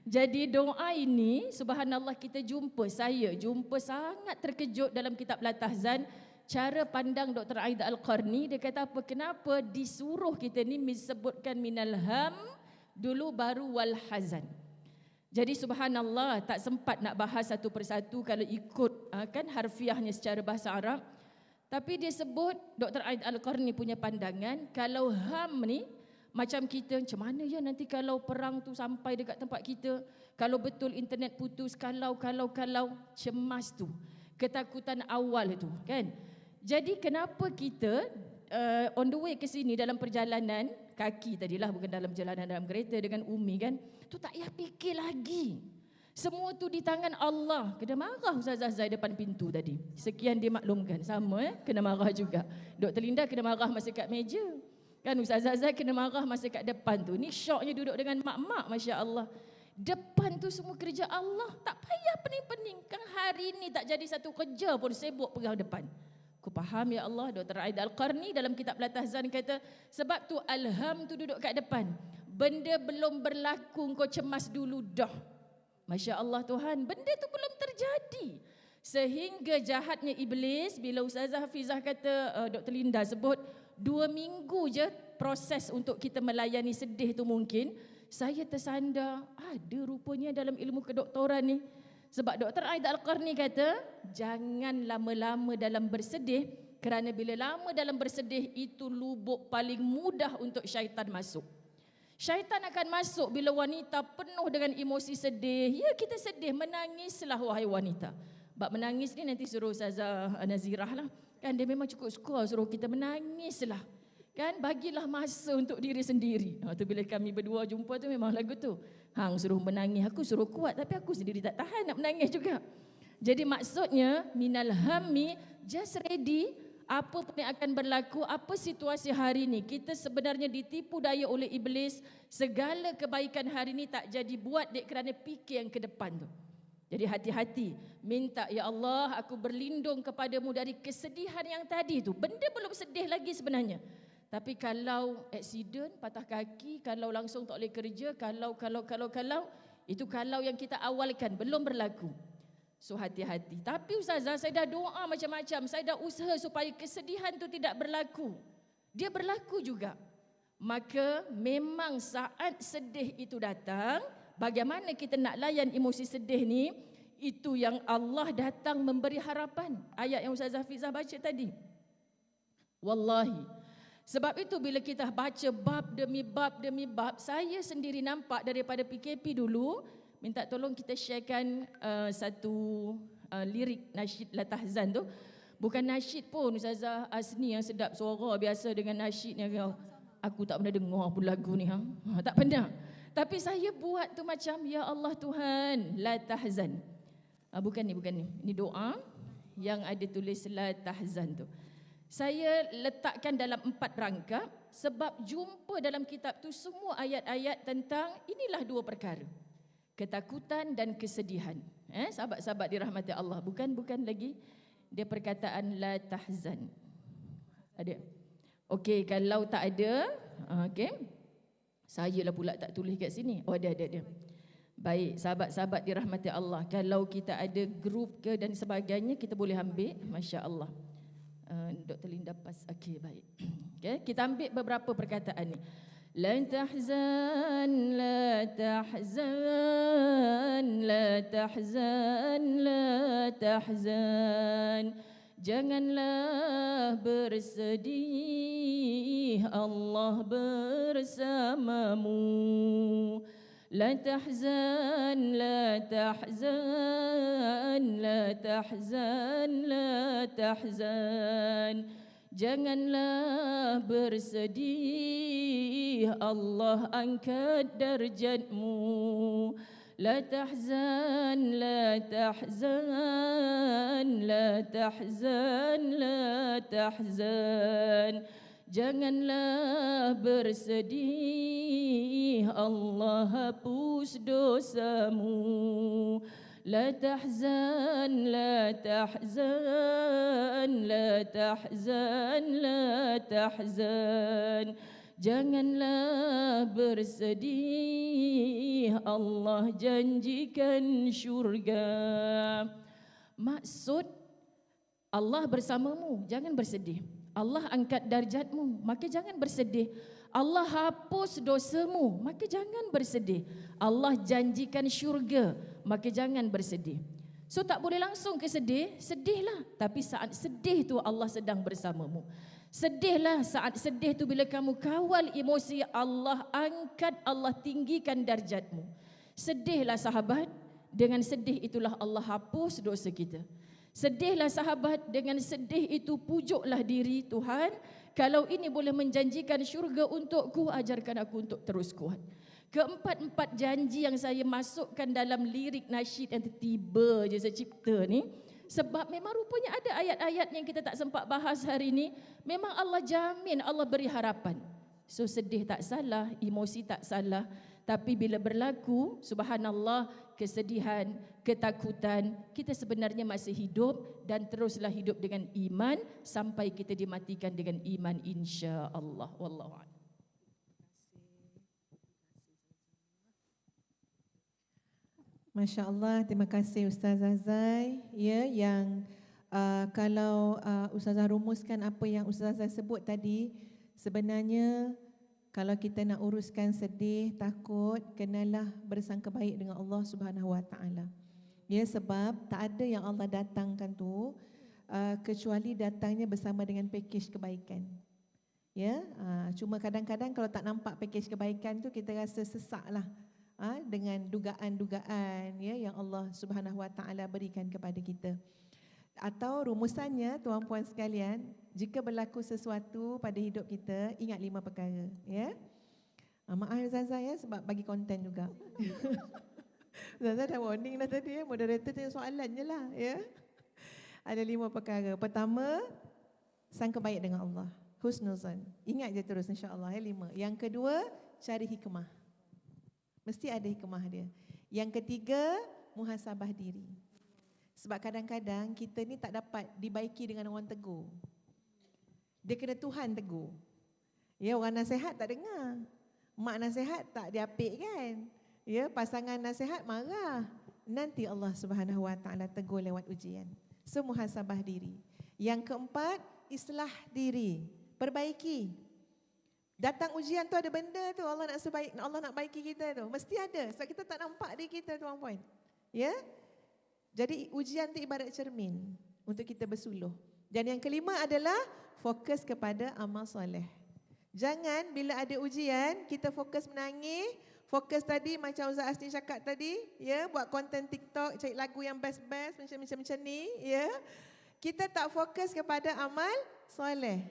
Jadi doa ini subhanallah kita saya jumpa sangat terkejut dalam kitab La Tahzan cara pandang Dr. Aida Al-Qarni. Dia kata apa, kenapa disuruh kita ni disebutkan minal ham dulu baru wal hazan. Jadi subhanallah tak sempat nak bahas satu persatu kalau ikut kan harfiahnya secara bahasa Arab. Tapi dia sebut Dr. Aid Al-Qarni punya pandangan kalau ham ni macam kita, macam mana ya nanti kalau perang tu sampai dekat tempat kita, kalau betul internet putus, kalau cemas tu, ketakutan awal tu kan. Jadi kenapa kita on the way ke sini dalam perjalanan kaki tadilah, bukan dalam perjalanan dalam kereta dengan Umi kan, tu tak payah fikir lagi. Semua tu di tangan Allah. Kena marah Ustazah Zai depan pintu tadi. Sekian dimaklumkan. Sama kena marah juga. Dr. Linda kena marah masa kat meja. Kan Ustazah Zai kena marah masa kat depan tu. Ni syoknya duduk dengan mak-mak, masya-Allah. Depan tu semua kerja Allah. Tak payah pening-pening. Kan hari ni tak jadi satu kerja pun sibuk pegang depan. Aku faham ya Allah. Dr. Aida Al-Qarni dalam kitab La Tahzan kata sebab tu alham tu duduk kat depan. Benda belum berlaku kau cemas dulu dah. Masya Allah Tuhan, benda tu belum terjadi. Sehingga jahatnya iblis bila Ustazah Hafizah kata Dr. Linda sebut 2 minggu je proses untuk kita melayani sedih tu mungkin, saya tersandar, ada rupanya dalam ilmu kedoktoran ni. Sebab Dr. Aida Al-Qarni kata, jangan lama-lama dalam bersedih, kerana bila lama dalam bersedih, itu lubuk paling mudah untuk syaitan masuk. Syaitan akan masuk bila wanita penuh dengan emosi sedih. Ya, kita sedih, menangislah wahai wanita. Bab menangis ni nanti suruh Ustazah Nazirah lah. Kan dia memang cukup suka suruh kita menangislah. Kan, bagilah masa untuk diri sendiri. Tu bila kami berdua jumpa tu memang lagu tu. Hang suruh menangis, aku suruh kuat, tapi aku sendiri tak tahan nak menangis juga. Jadi maksudnya, minal hammi, just ready, apa pun yang akan berlaku, apa situasi hari ini. Kita sebenarnya ditipu daya oleh iblis, segala kebaikan hari ini tak jadi buat dek kerana fikir yang ke depan tu. Jadi hati-hati, minta, ya Allah, aku berlindung kepadamu dari kesedihan yang tadi tu. Benda belum sedih lagi sebenarnya. Tapi kalau aksiden, patah kaki, kalau langsung tak boleh kerja, kalau, itu kalau yang kita awalkan, belum berlaku. So hati-hati. Tapi Ustazah, saya dah doa macam-macam, saya dah usaha supaya kesedihan tu tidak berlaku. Dia berlaku juga. Maka memang saat sedih itu datang, bagaimana kita nak layan emosi sedih ni, itu yang Allah datang memberi harapan. Ayat yang Ustazah Hafizah baca tadi. Wallahi. Sebab itu bila kita baca bab demi bab, saya sendiri nampak daripada PKP dulu, minta tolong kita sharekan satu lirik nasyid La Tahzan tu. Bukan nasyid pun Ustazah Asni yang sedap suara biasa dengan nasyid yang aku tak pernah dengar pun lagu ni. Tak pernah. Tapi saya buat tu macam, ya Allah Tuhan, La Tahzan. Bukan ni. Ini doa yang ada tulis La Tahzan tu. Saya letakkan dalam 4 rangkap sebab jumpa dalam kitab tu semua ayat-ayat tentang inilah 2 perkara. Ketakutan dan kesedihan. Sahabat-sahabat dirahmati Allah. Bukan lagi dia perkataan la tahzan. Ada? Okey, kalau tak ada, okey. Sayalah pula tak tulis kat sini. Oh, ada. Baik, sahabat-sahabat dirahmati Allah. Kalau kita ada grup ke dan sebagainya, kita boleh ambil. Masya Allah. Dr. Linda Pas. Okey, baik. Okay, kita ambil beberapa perkataan ni. La tahzan, la tahzan, la tahzan, la tahzan. Janganlah bersedih, Allah bersamamu. La tahzan, la tahzan, la tahzan, la tahzan. Janganlah bersedih, Allah angkat darjatmu. La tahzan, la tahzan, la tahzan, la tahzan. Janganlah bersedih, Allah hapus dosamu. La tahzan, la tahzan, la tahzan, la tahzan. Janganlah bersedih, Allah janjikan syurga. Maksud Allah bersamamu, jangan bersedih. Allah angkat darjatmu, maka jangan bersedih. Allah hapus dosamu, maka jangan bersedih. Allah janjikan syurga, maka jangan bersedih. So tak boleh langsung ke sedih, sedihlah. Tapi saat sedih tu Allah sedang bersamamu. Sedihlah saat sedih tu bila kamu kawal emosi, Allah angkat, Allah tinggikan darjatmu. Sedihlah sahabat, dengan sedih itulah Allah hapus dosa kita. Sedihlah sahabat, dengan sedih itu pujuklah diri, Tuhan, kalau ini boleh menjanjikan syurga untukku, ajarkan aku untuk terus kuat. Keempat-empat janji yang saya masukkan dalam lirik nasyid yang tiba je saya cipta ni, sebab memang rupanya ada ayat-ayat yang kita tak sempat bahas hari ini. Memang Allah jamin, Allah beri harapan. So sedih tak salah, emosi tak salah. Tapi bila berlaku, subhanallah, kesedihan, ketakutan, kita sebenarnya masih hidup dan teruslah hidup dengan iman sampai kita dimatikan dengan iman, insya-Allah. Wallahu a'lam. Masya Allah, terima kasih Ustazah Zai. Ya, yang kalau Ustazah rumuskan apa yang Ustazah sebut tadi, sebenarnya Kalau kita nak uruskan sedih, takut, kenalah bersangka baik dengan Allah Subhanahu Wa Taala. Ya, sebab tak ada yang Allah datangkan tu kecuali datangnya bersama dengan pakej kebaikan. Ya, cuma kadang-kadang kalau tak nampak pakej kebaikan tu kita rasa sesaklah dengan dugaan-dugaan ya yang Allah Subhanahu Wa Taala berikan kepada kita. Atau rumusannya tuan-puan sekalian, jika berlaku sesuatu pada hidup kita, ingat 5 perkara, ya. Maaf Zaza ya sebab bagi konten juga. Zaza dah warning dah tadi ya, moderator tanya soalan je lah ya. Ada 5 perkara. Pertama, sangka baik dengan Allah. Husnuzan. Ingat je terus insya-Allah ya 5. Yang kedua, cari hikmah. Mesti ada hikmah dia. Yang ketiga, muhasabah diri. Sebab kadang-kadang kita ni tak dapat dibaiki dengan orang tegur. Dia kena Tuhan tegur. Ya, orang nasihat tak dengar. Mak nasihat tak diapik kan. Ya, pasangan nasihat marah. Nanti Allah Subhanahu Wa Taala tegur lewat ujian. So, muhasabah diri. Yang keempat, islah diri. Perbaiki. Datang ujian tu ada benda tu Allah nak baiki kita tu. Mesti ada. Sebab kita tak nampak diri kita tuan-puan. Ya? Jadi ujian itu ibarat cermin untuk kita bersuluh. Dan yang kelima adalah fokus kepada amal soleh. Jangan bila ada ujian kita fokus menangis, fokus tadi macam Ustaz Asni cakap tadi, ya, buat konten TikTok, cari lagu yang best-best macam ni, ya. Kita tak fokus kepada amal soleh.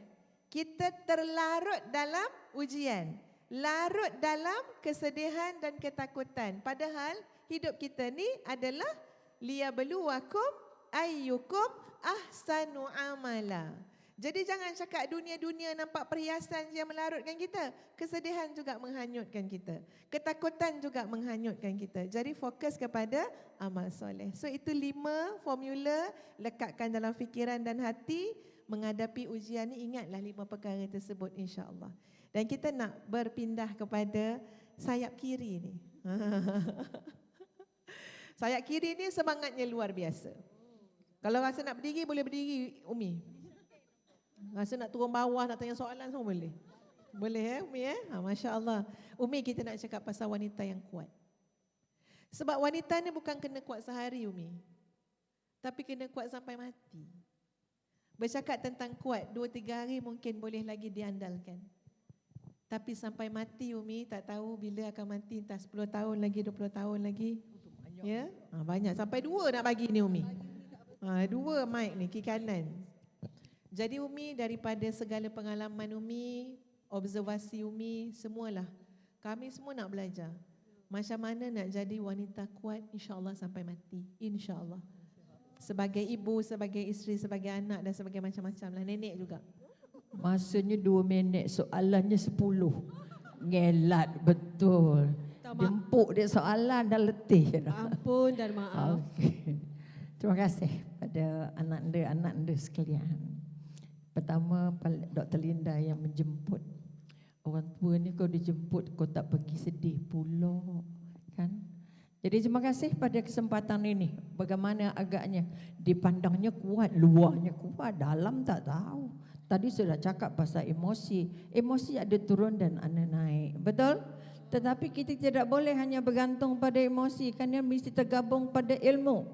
Kita terlarut dalam ujian, larut dalam kesedihan dan ketakutan. Padahal hidup kita ni adalah liyabluwakum ayyukum ahsanu amala. Jadi jangan cakap dunia-dunia nampak perhiasan yang melarutkan kita. Kesedihan juga menghanyutkan kita. Ketakutan juga menghanyutkan kita. Jadi fokus kepada amal soleh. So itu 5 formula, lekatkan dalam fikiran dan hati. Menghadapi ujian ni ingatlah 5 perkara tersebut insya-Allah. Dan kita nak berpindah kepada sayap kiri ni. Sayap kiri ni semangatnya luar biasa. Kalau rasa nak berdiri, boleh berdiri Umi. Rasa nak turun bawah, nak tanya soalan semua boleh. Boleh Umi Masya Allah. Umi, kita nak cakap pasal wanita yang kuat. Sebab wanita ni bukan kena kuat sehari Umi. Tapi kena kuat sampai mati. Bercakap tentang kuat, 2-3 hari mungkin boleh lagi diandalkan. Tapi sampai mati Umi, tak tahu bila akan mati. Entah 10 tahun lagi, 20 tahun lagi. Ya, banyak. Sampai 2 nak bagi ni Umi. 2 mic ni, kiri kanan. Jadi Umi, daripada segala pengalaman Umi, observasi Umi, semualah. Kami semua nak belajar. Macam mana nak jadi wanita kuat insya-Allah sampai mati. Insya-Allah. Sebagai ibu, sebagai isteri, sebagai anak dan sebagai macam-macam lah. Nenek juga. Masanya 2 minit, soalannya 10. Ngelat betul. Jemput dia soalan dah letih dah. Ampun dan maaf. Okay. Terima kasih pada anak anda sekalian. Pertama, Dr. Linda yang menjemput. Orang tua ni kau dijemput, kau tak pergi sedih pula. Kan? Jadi terima kasih pada kesempatan ini. Bagaimana agaknya dipandangnya kuat, luarnya kuat, dalam tak tahu. Tadi sudah cakap pasal emosi. Emosi ada turun dan ada naik. Betul? Tetapi kita tidak boleh hanya bergantung pada emosi, kerana mesti tergabung pada ilmu,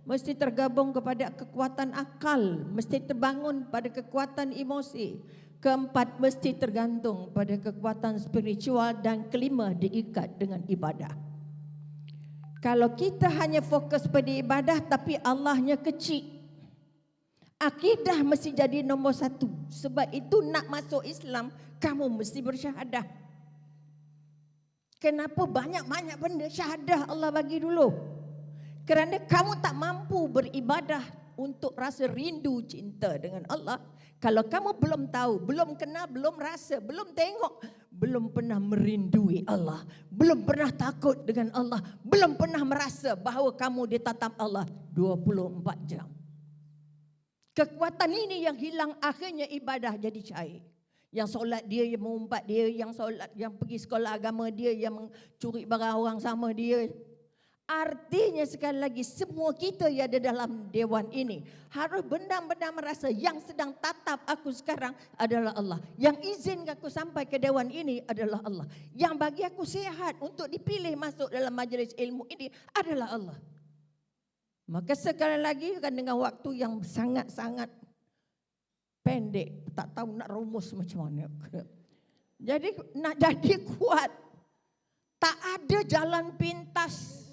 mesti tergabung kepada kekuatan akal, mesti terbangun pada kekuatan emosi. Keempat, mesti tergantung pada kekuatan spiritual, dan kelima, diikat dengan ibadah. Kalau kita hanya fokus pada ibadah tapi Allahnya kecil, akidah mesti jadi nombor 1. Sebab itu nak masuk Islam, kamu mesti bersyahadah. Kenapa banyak-banyak benda syahadah Allah bagi dulu? Kerana kamu tak mampu beribadah untuk rasa rindu cinta dengan Allah. Kalau kamu belum tahu, belum kenal, belum rasa, belum tengok, belum pernah merindui Allah, belum pernah takut dengan Allah, belum pernah merasa bahawa kamu ditatap Allah 24 jam. Kekuatan ini yang hilang, akhirnya ibadah jadi cair. Yang solat dia, yang mengumpat dia, yang solat, yang pergi sekolah agama dia, yang mencuri barang orang sama dia. Artinya sekali lagi semua kita yang ada dalam dewan ini harus benar-benar merasa yang sedang tatap aku sekarang adalah Allah. Yang izinkan aku sampai ke dewan ini adalah Allah. Yang bagi aku sihat untuk dipilih masuk dalam majlis ilmu ini adalah Allah. Maka sekali lagi kan dengan waktu yang sangat-sangat pendek, tak tahu nak rumus macam mana. Jadi nak jadi kuat, tak ada jalan pintas.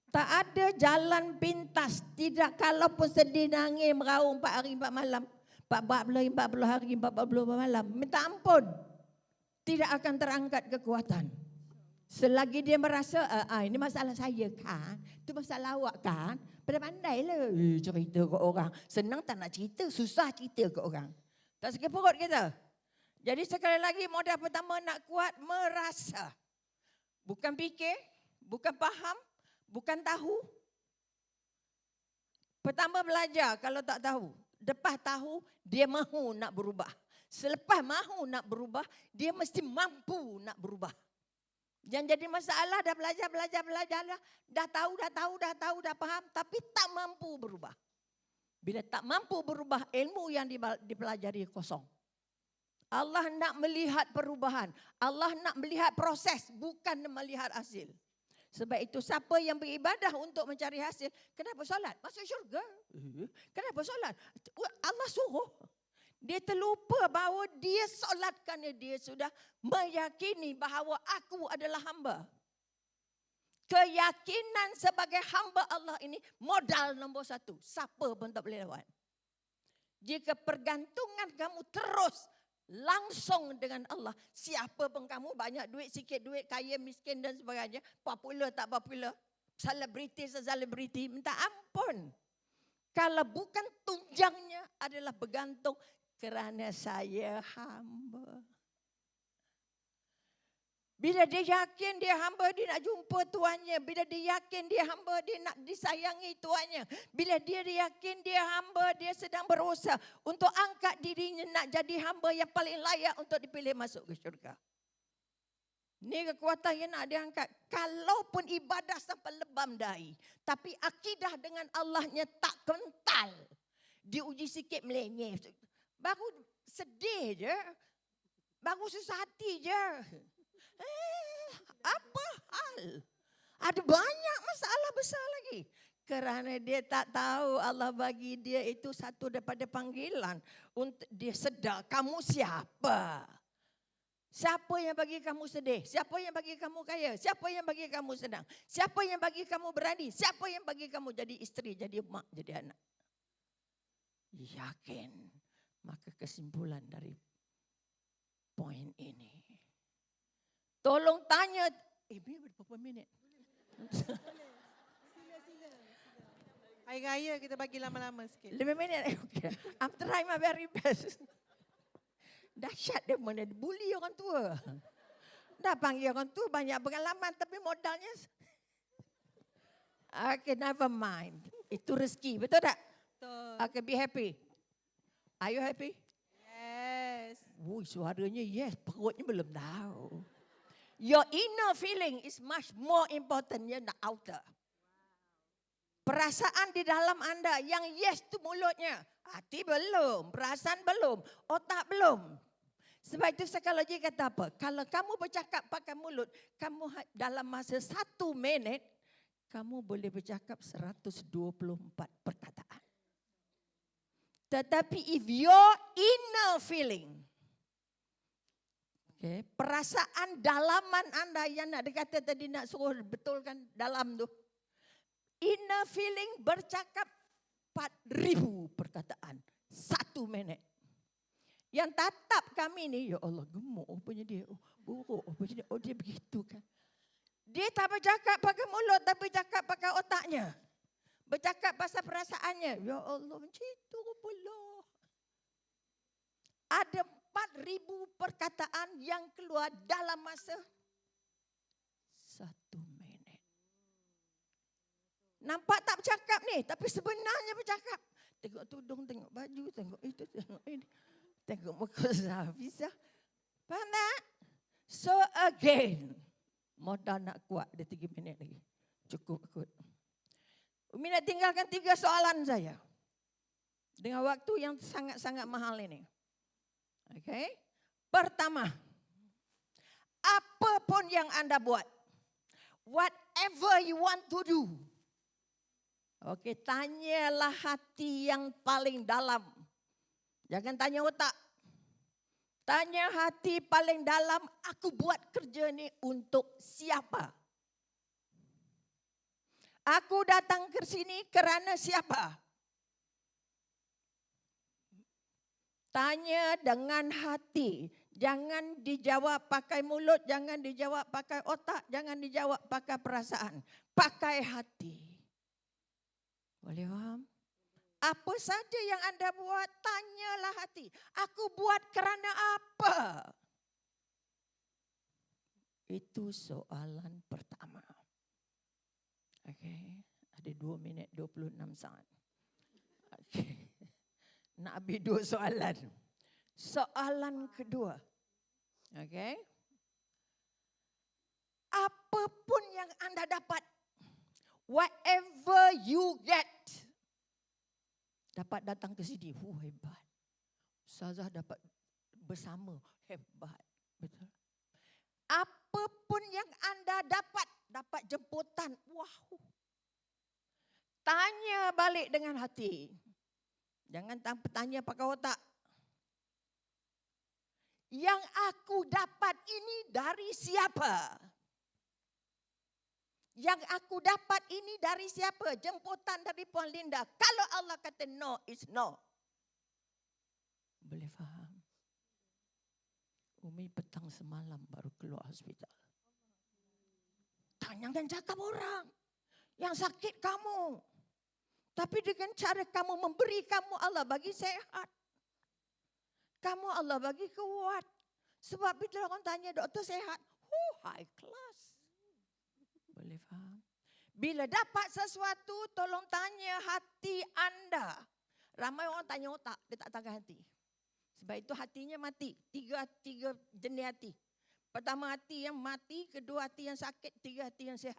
Tak ada jalan pintas. Tidak kalaupun sedih nangis meraung 4 hari 4 malam. 40 hari 40 malam. Minta ampun. Tidak akan terangkat kekuatan. Selagi dia merasa ini masalah saya kan. Itu masalah awak kan. Pandai lah cerita ke orang. Senang tak nak cerita. Susah cerita ke orang. Tak sakit perut kita. Jadi sekali lagi modal pertama nak kuat merasa. Bukan fikir. Bukan faham. Bukan tahu. Pertama belajar kalau tak tahu. Lepas tahu, dia mahu nak berubah. Selepas mahu nak berubah, dia mesti mampu nak berubah. Yang jadi masalah dah belajar. Dah tahu, dah faham. Tapi tak mampu berubah. Bila tak mampu berubah, ilmu yang dipelajari kosong. Allah nak melihat perubahan. Allah nak melihat proses, bukan melihat hasil. Sebab itu siapa yang beribadah untuk mencari hasil, kenapa solat? Masuk syurga. Kenapa solat? Allah suruh. Dia terlupa bahawa dia solat kerana dia sudah meyakini bahawa aku adalah hamba. Keyakinan sebagai hamba Allah ini modal nombor 1. Siapa pun tak boleh lawan. Jika pergantungan kamu terus langsung dengan Allah. Siapa pun kamu, banyak duit, sikit duit, kaya, miskin dan sebagainya. Popular, tak popular. Selebriti, minta ampun. Kalau bukan tunjangnya adalah bergantung kerana saya hamba. Bila dia yakin dia hamba, dia nak jumpa tuannya. Bila dia yakin dia hamba, dia nak disayangi tuannya. Bila dia yakin dia hamba, dia sedang berusaha untuk angkat dirinya nak jadi hamba yang paling layak untuk dipilih masuk ke syurga. Ini kekuatan yang nak diangkat. Kalaupun ibadah sampai lebam dahi, tapi akidah dengan Allahnya tak kental. Diuji sikit melenyeh. Baru sedih je. Baru susah hati je. Apa hal? Ada banyak masalah besar lagi. Kerana dia tak tahu Allah bagi dia itu satu daripada panggilan. Untuk dia sedar kamu siapa? Siapa yang bagi kamu sedih? Siapa yang bagi kamu kaya? Siapa yang bagi kamu senang? Siapa yang bagi kamu berani? Siapa yang bagi kamu jadi isteri, jadi mak, jadi anak? Yakin. Maka kesimpulan dari poin ini. Tolong tanya. Berapa minit? Hari raya kita bagi lama-lama sikit. 5 minit. Okay. I'm trying my very best. Dahsyat dia mana bully orang tua. Dah panggil orang tua banyak pengalaman tapi modalnya. Okay, never mind. Itu rezeki, betul tak? Betul. Okay, be happy. Are you happy? Yes. Suaranya yes, perutnya belum tahu. Your inner feeling is much more important than the outer. Perasaan di dalam anda yang yes tu mulutnya. Hati belum, perasaan belum, otak belum. Sebab itu psikologi kata apa? Kalau kamu bercakap pakai mulut, kamu dalam masa 1 minit, kamu boleh bercakap 124 perkataan. Tetapi if your inner feeling, okay, perasaan dalaman anda yang nak dikata tadi nak suruh betulkan dalam tu. Inner feeling bercakap 4,000 perkataan. 1 minit. Yang tatap kami ni, ya Allah gemuk rupanya dia. Buruk rupanya dia. Oh dia begitu kan. Dia tak bercakap pakai mulut tapi bercakap pakai otaknya. Bercakap pasal perasaannya. Ya Allah macam itu pula. Ada 4,000 perkataan yang keluar dalam masa 1 minit. Nampak tak bercakap ni, tapi sebenarnya bercakap. Tengok tudung, tengok baju, tengok itu, tengok ini. Tengok muka Zafizah. Faham tak? So again, Modal nak kuat, ada 3 minit lagi. Cukup kot. Umi nak tinggalkan 3 soalan saya. Dengan waktu yang sangat-sangat mahal ini. Okey. Pertama, apapun yang anda buat, whatever you want to do. Okey, tanyalah hati yang paling dalam. Jangan tanya otak. Tanya hati paling dalam, aku buat kerja ni untuk siapa? Aku datang ke sini kerana siapa? Tanya dengan hati. Jangan dijawab pakai mulut, jangan dijawab pakai otak, jangan dijawab pakai perasaan. Pakai hati. Boleh faham? Apa saja yang anda buat, tanyalah hati. Aku buat kerana apa? Itu soalan pertama. Okey, ada 2 minit 26 saat. Okey. Nak habis 2 soalan. Soalan kedua. Okey. Apapun yang anda dapat, whatever you get, dapat datang ke sini, hebat. Ustazah dapat bersama, hebat. Betul. Apapun yang anda dapat jemputan, wow. Tanya balik dengan hati. Jangan tanya pakai otak. Yang aku dapat ini dari siapa? Yang aku dapat ini dari siapa? Jemputan dari Puan Linda. Kalau Allah kata no, is no. Boleh faham? Umi petang semalam baru keluar hospital. Jangan cakap orang yang sakit kamu. Tapi dengan cara kamu memberi, kamu Allah bagi sehat. Kamu Allah bagi kuat. Sebab bila orang tanya doktor sehat, high class. Boleh faham? Bila dapat sesuatu, tolong tanya hati anda. Ramai orang tanya otak, dia tak tanya hati. Sebab itu hatinya mati. Tiga jenis hati. Pertama hati yang mati, kedua hati yang sakit, 3 hati yang sihat.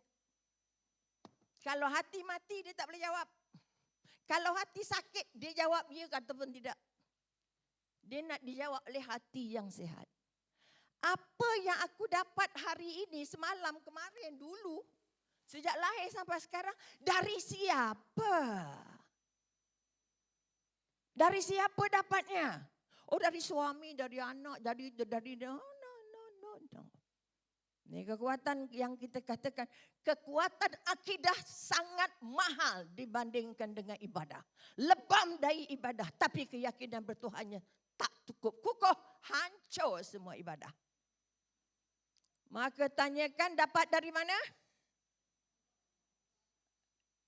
Kalau hati mati, dia tak boleh jawab. Kalau hati sakit, dia jawab ya ataupun tidak. Dia nak dijawab oleh hati yang sihat. Apa yang aku dapat hari ini, semalam, kemarin, dulu, sejak lahir sampai sekarang, dari siapa? Dari siapa dapatnya? Oh, dari suami, dari anak, dari no. Ini kekuatan yang kita katakan, kekuatan akidah sangat mahal dibandingkan dengan ibadah. Lebam dari ibadah, tapi keyakinan bertuhannya tak cukup kukuh, hancur semua ibadah. Maka tanyakan dapat dari mana?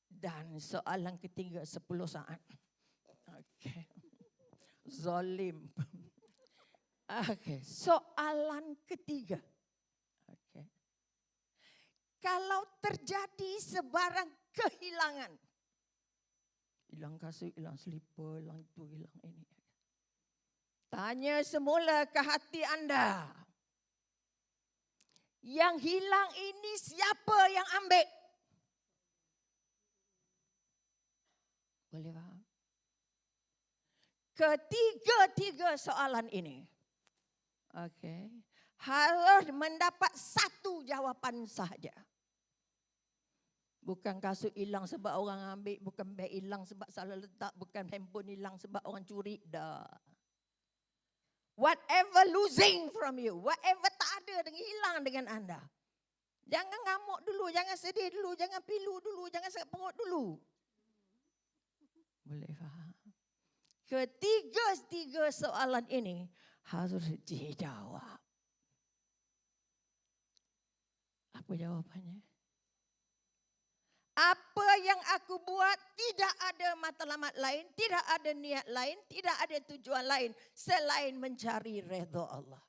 Dan soalan ketiga 10 saat. Okey. Zalim. Okey, soalan ketiga. Okey. Kalau terjadi sebarang kehilangan. Hilang kasut, hilang selipar, hilang itu, hilang ini. Tanya semula ke hati anda. Yang hilang ini siapa yang ambil? Boleh faham? Ketiga-tiga soalan ini. Okey. Harus mendapat satu jawapan sahaja. Bukan kasut hilang sebab orang ambil, bukan beg hilang sebab salah letak, bukan handphone hilang sebab orang curi. Dah. Whatever losing from you, whatever tak ada dengan hilang dengan anda. Jangan ngamuk dulu, jangan sedih dulu, jangan pilu dulu, jangan sakit perut dulu. Boleh faham? Ketiga soalan ini harus dijawab. Apa jawapannya? Apa yang aku buat tidak ada matlamat lain, tidak ada niat lain, tidak ada tujuan lain selain mencari redha Allah.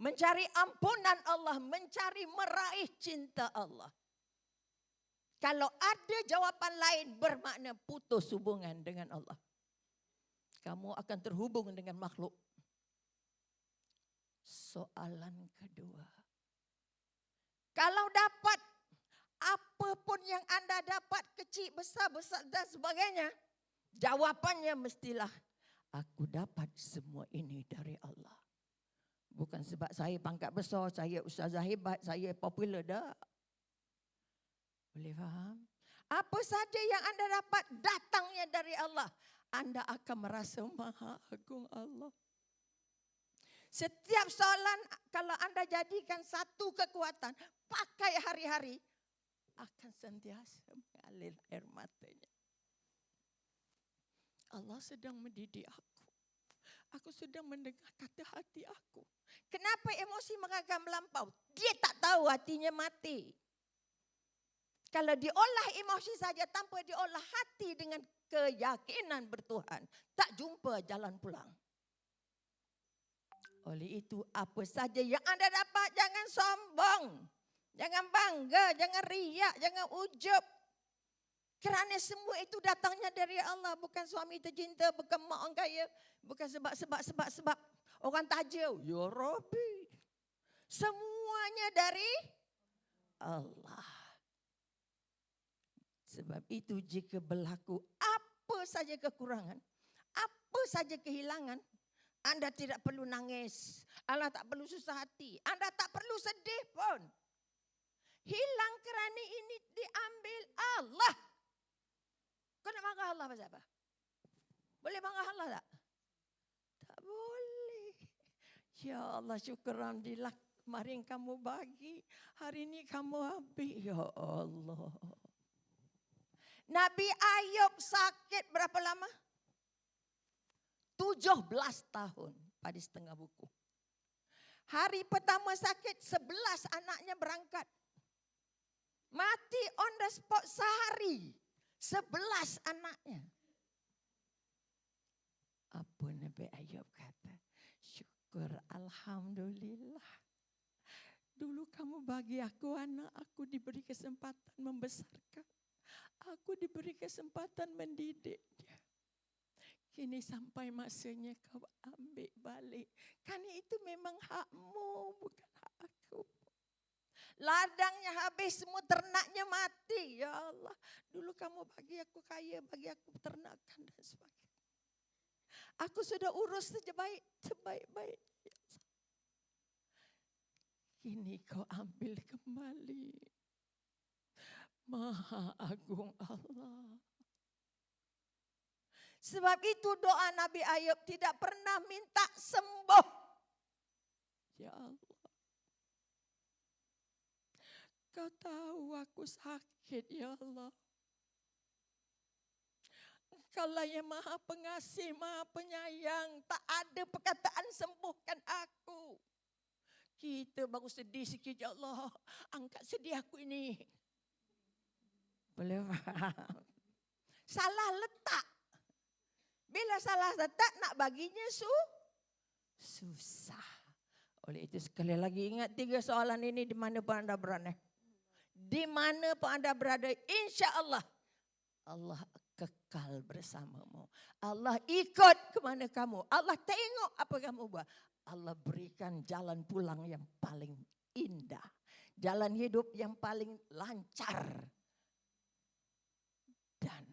Mencari ampunan Allah, mencari meraih cinta Allah. Kalau ada jawapan lain bermakna putus hubungan dengan Allah. Kamu akan terhubung dengan makhluk. Soalan kedua. Kalau dapat apapun yang anda dapat, kecil, besar dan sebagainya, jawapannya mestilah, aku dapat semua ini dari Allah. Bukan sebab saya pangkat besar, saya ustazah hebat, saya popular, dah. Boleh faham? Apa saja yang anda dapat datangnya dari Allah, anda akan merasa maha agung Allah. Setiap soalan kalau anda jadikan satu kekuatan, pakai hari-hari, akan sentiasa mengalir air matanya. Allah sedang mendidik aku. Aku sedang mendengar kata hati aku. Kenapa emosi mereka melampau? Dia tak tahu hatinya mati. Kalau diolah emosi saja tanpa diolah hati dengan keyakinan bertuhan, tak jumpa jalan pulang. Oleh itu, apa saja yang anda dapat, jangan sombong. Jangan bangga, jangan riak, jangan ujub. Kerana semua itu datangnya dari Allah. Bukan suami tercinta, bukan mak orang kaya. Bukan sebab orang tajir. Ya Rabbi. Semuanya dari Allah. Sebab itu jika berlaku apa saja kekurangan, apa saja kehilangan, anda tidak perlu nangis. Anda tak perlu susah hati. Anda tak perlu sedih pun. Hilang kerana ini diambil Allah. Kau nak marah Allah pasal apa? Boleh marah Allah tak? Tak boleh. Ya Allah, syukur Alhamdulillah. Kemarin kamu bagi, hari ini kamu ambil. Ya Allah. Nabi Ayub sakit berapa lama? 17 tahun pada setengah buku. Hari pertama sakit, 11 anaknya berangkat. Mati on the spot sehari. 11 anaknya. Apa Nabi Ayub kata? Syukur Alhamdulillah. Dulu kamu bagi aku anak, aku diberi kesempatan membesarkan. Aku diberi kesempatan mendidiknya. Kini sampai masanya kau ambil balik. Kerana itu memang hakmu, bukan hak aku. Ladangnya habis, semua ternaknya mati. Ya Allah, dulu kamu bagi aku kaya, bagi aku ternakan dan sebagainya. Aku sudah urus sebaik-baiknya. Kini kau ambil kembali. Maha agung Allah. Sebab itu doa Nabi Ayub tidak pernah minta sembuh. Ya Allah. Kau tahu aku sakit, ya Allah. Kaulah yang maha pengasih, maha penyayang. Tak ada perkataan sembuhkan aku. Kita baru sedih sikit, ya Allah. Angkat sedih aku ini. Boleh faham? Salah letak. Bila salah letak nak baginya susah. Oleh itu sekali lagi ingat 3 soalan ini di mana pun anda berada. Di mana pun anda berada, insya Allah Allah kekal bersamamu. Allah ikut ke mana kamu. Allah tengok apa kamu buat. Allah berikan jalan pulang yang paling indah. Jalan hidup yang paling lancar. Dan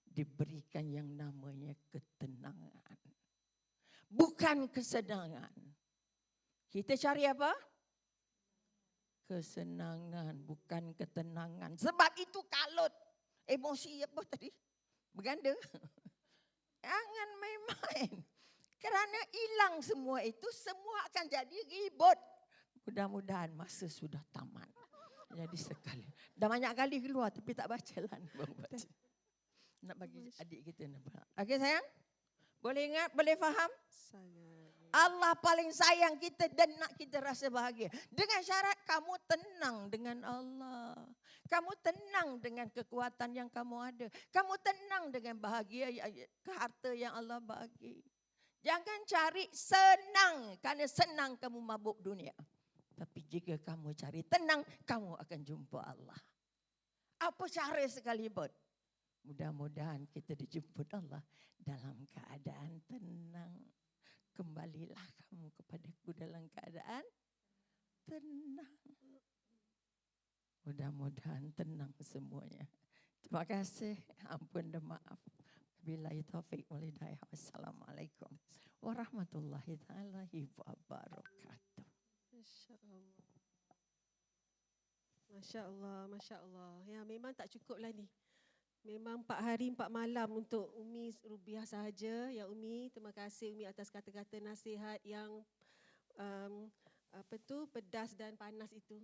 diberikan yang namanya ketenangan. Bukan kesenangan. Kita cari apa? Kesenangan, bukan ketenangan. Sebab itu kalut. Emosi apa tadi? Berganda. Jangan main-main. Kerana hilang semua itu, semua akan jadi ribut. Mudah-mudahan masa sudah tamat. Jadi sekali. Dah banyak kali keluar tapi tak baca lah. Baca. Nak bagi adik kita. Okey sayang? Boleh ingat? Boleh faham? Sangat. Allah paling sayang kita dan nak kita rasa bahagia. Dengan syarat kamu tenang dengan Allah. Kamu tenang dengan kekuatan yang kamu ada. Kamu tenang dengan bahagia, harta yang Allah bagi. Jangan cari senang. Kerana senang kamu mabuk dunia. Tapi jika kamu cari tenang, kamu akan jumpa Allah. Apa cara sekalipun. Mudah-mudahan kita dijemput Allah dalam keadaan tenang. Kembalilah kamu kepadaku dalam keadaan tenang. Mudah-mudahan tenang semuanya. Terima kasih. Ampun dan maaf. Billahi taufik wal hidayah. Wassalamualaikum warahmatullahi taala wabarakatuh. Masya-Allah. Masya-Allah, masya-Allah. Ya, memang tak cukup lah ni. Memang 4 hari 4 malam untuk Umi Rubiah sahaja. Ya Umi, terima kasih Umi atas kata-kata nasihat yang pedas dan panas itu.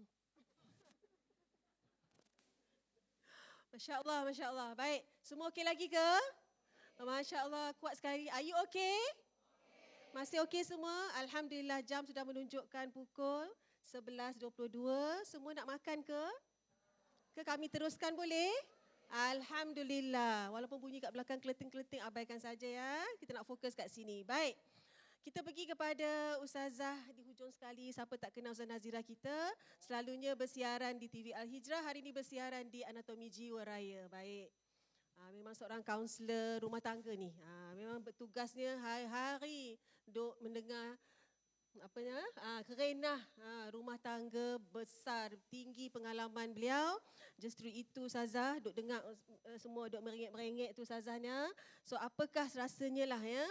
Masya-Allah, masya-Allah. Baik, semua okey lagi ke? Masya-Allah, kuat sekali. Are you okay? Masih okey semua? Alhamdulillah, jam sudah menunjukkan pukul 11.22. Semua nak makan ke? Ke kami teruskan boleh? Alhamdulillah. Walaupun bunyi kat belakang keleting-keleting, abaikan saja ya. Kita nak fokus kat sini. Baik. Kita pergi kepada Ustazah di hujung sekali. Siapa tak kenal Ustazah Nazira kita? Selalunya bersiaran di TV Al-Hijrah. Hari ini bersiaran di Anatomi Jiwa Raya. Baik. Memang seorang kaunselor rumah tangga ni. Memang bertugasnya hari-hari duk mendengar kerenah rumah tangga besar, tinggi pengalaman beliau. Justru itu Ustazah duk dengar semua duk merengek-merengek tu Ustazahnya. So apakah rasanya lah ya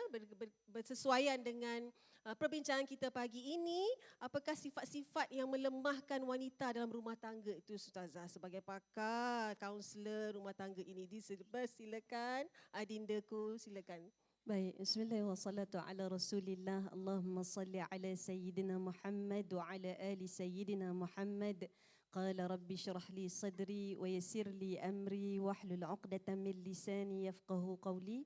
bersesuaian dengan perbincangan kita pagi ini, apakah sifat-sifat yang melemahkan wanita dalam rumah tangga itu Ustazah sebagai pakar kaunselor rumah tangga ini. Silakan adindaku, silakan. Baik, bismillah wassalatu ala rasulillah. Allahumma salli ala sayyidina Muhammad wa ala ali sayyidina Muhammad. Qala rabbi syrah li sadri wa yassir li amri wahlul 'uqdatam min lisani yafqahu qawli.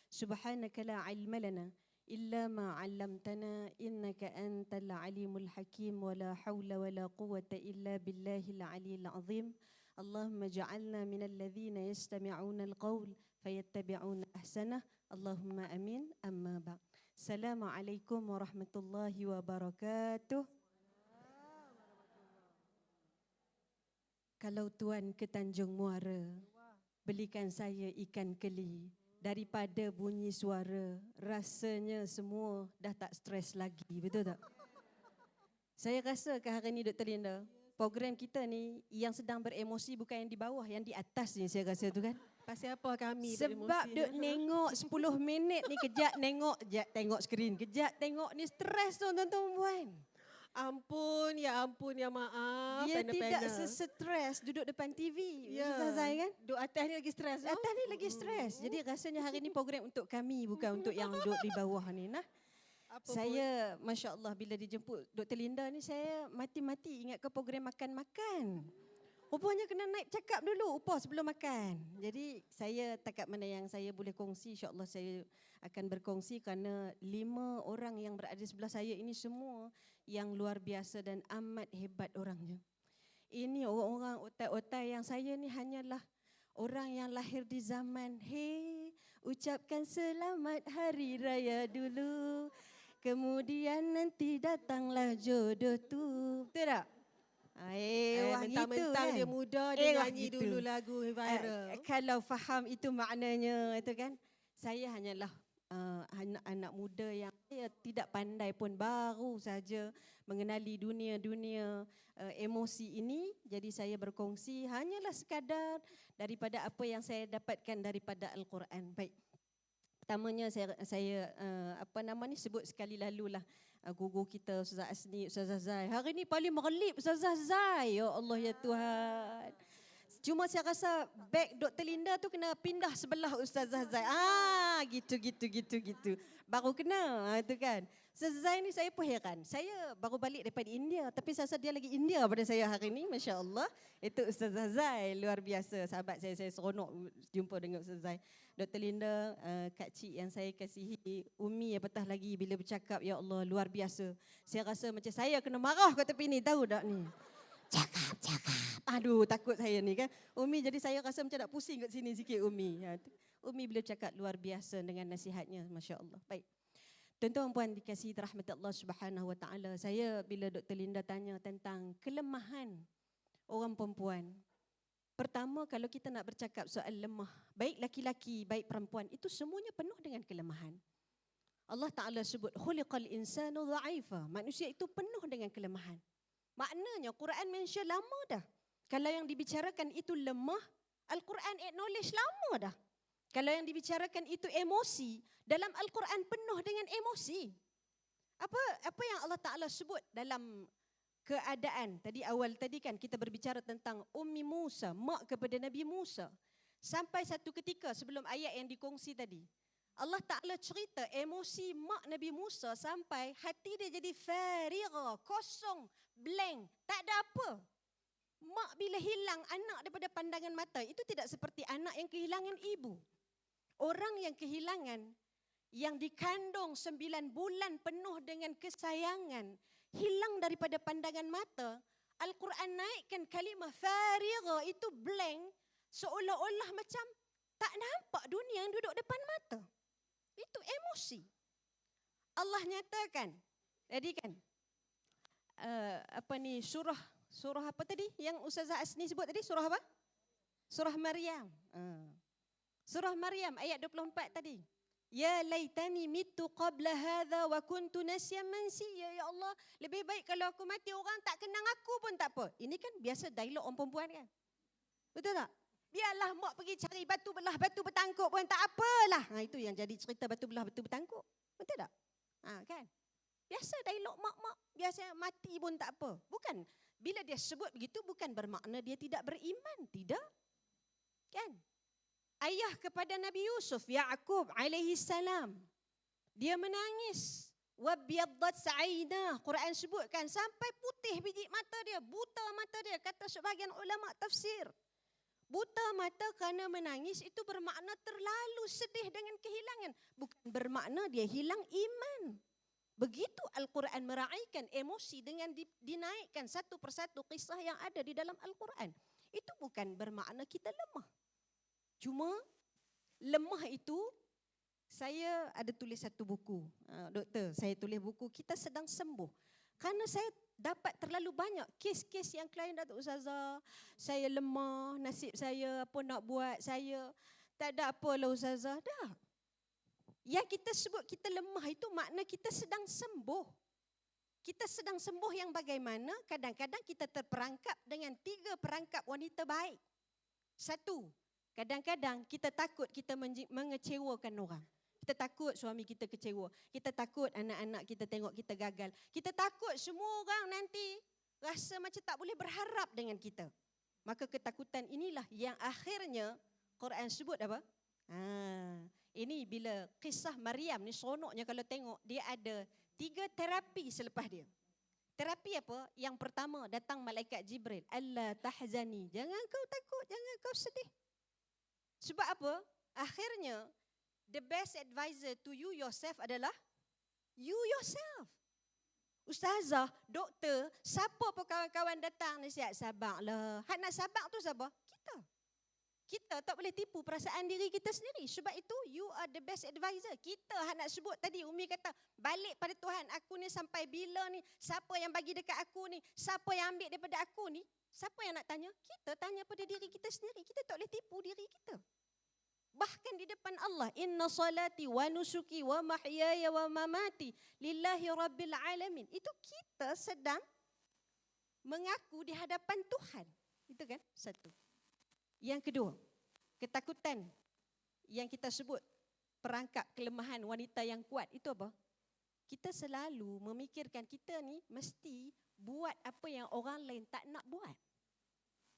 Subhanaka la 'ilma lana illa ma 'allamtana innaka antal alimul hakim wa la hawla wa la quwwata illa billahil 'aliyyil 'azim. Allahumma ja'alna minal ladzina yastami'una al-qawl fayattabi'una ahsanah. Allahumma amin. Amma ba'. Assalamualaikum warahmatullahi wabarakatuh. Kalau tuan ke Tanjung Muara, belikan saya ikan keli. Daripada bunyi suara, rasanya semua dah tak stres lagi. Betul tak? Saya rasa ke hari ni Dr. Linda, program kita ni yang sedang beremosi bukan yang di bawah, yang di atas ni saya rasa tu kan. Pasal apa kami Sebab duk nengok 10 minit ni kejap tengok skrin, kejap tengok ni stres tu tuan-tuan puan. Ampun, ya maaf. Dia tidak stres duduk depan TV. Ya. Ustazah kan? Duk atas ni lagi stres. Atas ni lagi stres. Jadi rasanya hari ni program untuk kami bukan untuk yang duduk di bawah ni nah. Saya Masya Allah bila dijemput Dr. Linda ni saya mati-mati ingat ke program makan-makan. Rupanya kena naik cakap dulu upah sebelum makan. Jadi saya takat mana yang saya boleh kongsi, insya-Allah saya akan berkongsi kerana 5 orang yang berada di sebelah saya ini semua yang luar biasa dan amat hebat orangnya. Ini orang-orang otak-otak yang saya ni hanyalah orang yang lahir di zaman ucapkan selamat hari raya dulu. Kemudian nanti datanglah jodoh tu. Betul tak? Mentang-mentang dia muda, dia nyanyi dulu lagu viral. Kalau faham itu maknanya itu kan. Saya hanyalah anak-anak muda yang saya tidak pandai pun, baru saja mengenali dunia-dunia emosi ini. Jadi saya berkongsi hanyalah sekadar daripada apa yang saya dapatkan daripada Al-Quran. Baik. Pertamanya saya sebut sekali lalulah guru kita Ustazah Asni, Ustazah Zai. Hari ni paling merelip Ustazah Zai. Ya Allah ya Tuhan. Cuma saya rasa beg Dr. Linda tu kena pindah sebelah Ustazah Zai. Gitu. Baru kena tu kan. Ustazah Zai ni saya pun heran. Saya baru balik daripada India tapi saya rasa dia lagi India pada saya hari ni. Masya Allah. Itu Ustazah Zai luar biasa. Sahabat saya seronok jumpa dengan Ustazah Zai. Dr. Linda, Kak Cik yang saya kasihi, Umi apatah lagi bila bercakap, ya Allah luar biasa. Saya rasa macam saya kena marah kat tepi ni, tahu tak ni? Cakap. Aduh takut saya ni kan. Umi jadi saya rasa macam nak pusing kat sini sikit Umi. Umi bila cakap luar biasa dengan nasihatnya, Masya Allah. Baik. Tuan-tuan puan dikasihi rahmat Allah Subhanahu Wa Taala. Saya bila Dr. Linda tanya tentang kelemahan orang perempuan. Pertama, kalau kita nak bercakap soal lemah, baik laki-laki, baik perempuan, itu semuanya penuh dengan kelemahan. Allah Ta'ala sebut, khuliqal insanu dha'ifa. Manusia itu penuh dengan kelemahan. Maknanya, Quran mention lama dah. Kalau yang dibicarakan itu lemah, Al-Quran acknowledge lama dah. Kalau yang dibicarakan itu emosi, dalam Al-Quran penuh dengan emosi. Apa yang Allah Ta'ala sebut dalam keadaan, awal tadi kan kita berbicara tentang Ummi Musa, mak kepada Nabi Musa. Sampai satu ketika sebelum ayat yang dikongsi tadi, Allah Ta'ala cerita emosi mak Nabi Musa sampai hati dia jadi farigha, kosong, blank, tak ada apa. Mak bila hilang anak daripada pandangan mata, itu tidak seperti anak yang kehilangan ibu. Orang yang kehilangan, yang dikandung 9 bulan penuh dengan kesayangan, hilang daripada pandangan mata, Al-Quran naikkan kalimah farigha, itu blank, seolah-olah macam tak nampak dunia yang duduk depan mata. Itu emosi. Allah nyatakan, tadi kan, surah apa tadi yang Ustazah Asni sebut tadi? Surah apa? Surah Maryam. Surah Maryam ayat 24 tadi. Ya laitani mitu qabla hadha wa kuntu nasyan mansiya. Ya Allah, lebih baik kalau aku mati orang tak kenang aku pun tak apa. Ini kan biasa dialog orang perempuan kan? Betul tak? Biarlah mak pergi cari batu belah batu bertangkuk pun tak apalah. Itu yang jadi cerita batu belah batu bertangkuk. Betul tak? Kan? Biasa dialog mak-mak, biasa mati pun tak apa. Bukan, bila dia sebut begitu bukan bermakna dia tidak beriman, tidak. Kan? Ayah kepada Nabi Yusuf, Ya'qub alaihi salam, dia menangis. Wabyaddat sa'aidah, Quran sebutkan sampai putih biji mata dia, buta mata dia, kata sebahagian ulama tafsir. Buta mata kerana menangis itu bermakna terlalu sedih dengan kehilangan, bukan bermakna dia hilang iman. Begitu Al-Quran meraihkan emosi dengan dinaikkan satu persatu kisah yang ada di dalam Al-Quran. Itu bukan bermakna kita lemah. Cuma lemah itu, saya ada tulis satu buku. Doktor, saya tulis buku Kita Sedang Sembuh. Kerana saya dapat terlalu banyak kes-kes yang klien Datuk Ustazah, saya lemah, nasib saya apa nak buat, saya tak ada apalah Ustazah. Dah. Yang kita sebut kita lemah itu makna kita sedang sembuh. Kita sedang sembuh yang bagaimana? Kadang-kadang kita terperangkap dengan 3 perangkap wanita baik. 1, kadang-kadang kita takut kita mengecewakan orang. Kita takut suami kita kecewa. Kita takut anak-anak kita tengok kita gagal. Kita takut semua orang nanti rasa macam tak boleh berharap dengan kita. Maka ketakutan inilah yang akhirnya Quran sebut apa? Ini bila kisah Maryam ni seronoknya kalau tengok, dia ada 3 terapi selepas dia. Terapi apa? Yang pertama datang malaikat Jibril. Allah tahzani. Jangan kau takut, jangan kau sedih. Sebab apa? Akhirnya the best advisor to you yourself adalah you yourself. Ustazah, doktor, siapa pun kawan-kawan datang nasihat, sabarlah. Hak nak sabar tu siapa? Kita. Kita tak boleh tipu perasaan diri kita sendiri. Sebab itu, you are the best advisor. Kita nak sebut tadi, Umi kata, balik pada Tuhan, aku ni sampai bila ni? Siapa yang bagi dekat aku ni? Siapa yang ambil daripada aku ni? Siapa yang nak tanya? Kita tanya pada diri kita sendiri. Kita tak boleh tipu diri kita. Bahkan di depan Allah, inna salati wa nusuki wa mahyaya wa mamati lillahi rabbil alamin. Itu kita sedang mengaku di hadapan Tuhan. Itu kan? 1. Yang kedua, ketakutan yang kita sebut perangkap kelemahan wanita yang kuat itu apa? Kita selalu memikirkan kita ni mesti buat apa yang orang lain tak nak buat.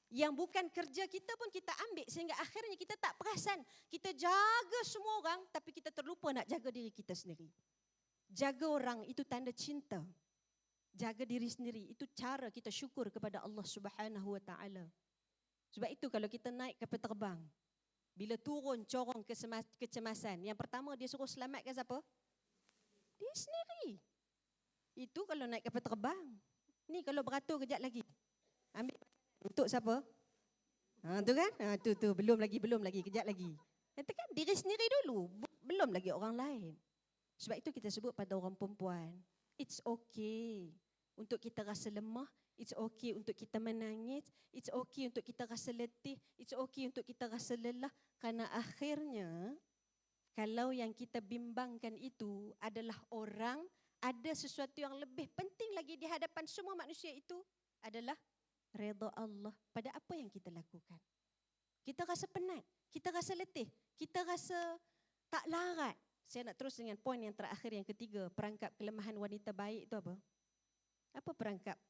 Yang bukan kerja kita pun kita ambil sehingga akhirnya kita tak perasan. Kita jaga semua orang tapi kita terlupa nak jaga diri kita sendiri. Jaga orang itu tanda cinta. Jaga diri sendiri itu cara kita syukur kepada Allah Subhanahu Wa Taala. Sebab itu kalau kita naik kapal terbang, bila turun corong kecemasan, yang pertama dia suruh selamatkan siapa? Dia sendiri. Itu kalau naik kapal terbang. Ni kalau beratur kejap lagi. Ambil untuk siapa? Tu kan? Tu belum lagi kejap lagi. Katakan diri sendiri dulu, belum lagi orang lain. Sebab itu kita sebut pada orang perempuan, it's okay untuk kita rasa lemah. It's okay untuk kita menangis. It's okay untuk kita rasa letih. It's okay untuk kita rasa lelah. Kerana akhirnya, kalau yang kita bimbangkan itu adalah orang, ada sesuatu yang lebih penting lagi di hadapan semua manusia itu adalah redha Allah pada apa yang kita lakukan. Kita rasa penat, kita rasa letih, kita rasa tak larat. Saya nak terus dengan poin yang terakhir, yang ketiga, perangkap kelemahan wanita baik itu apa? Apa perangkap?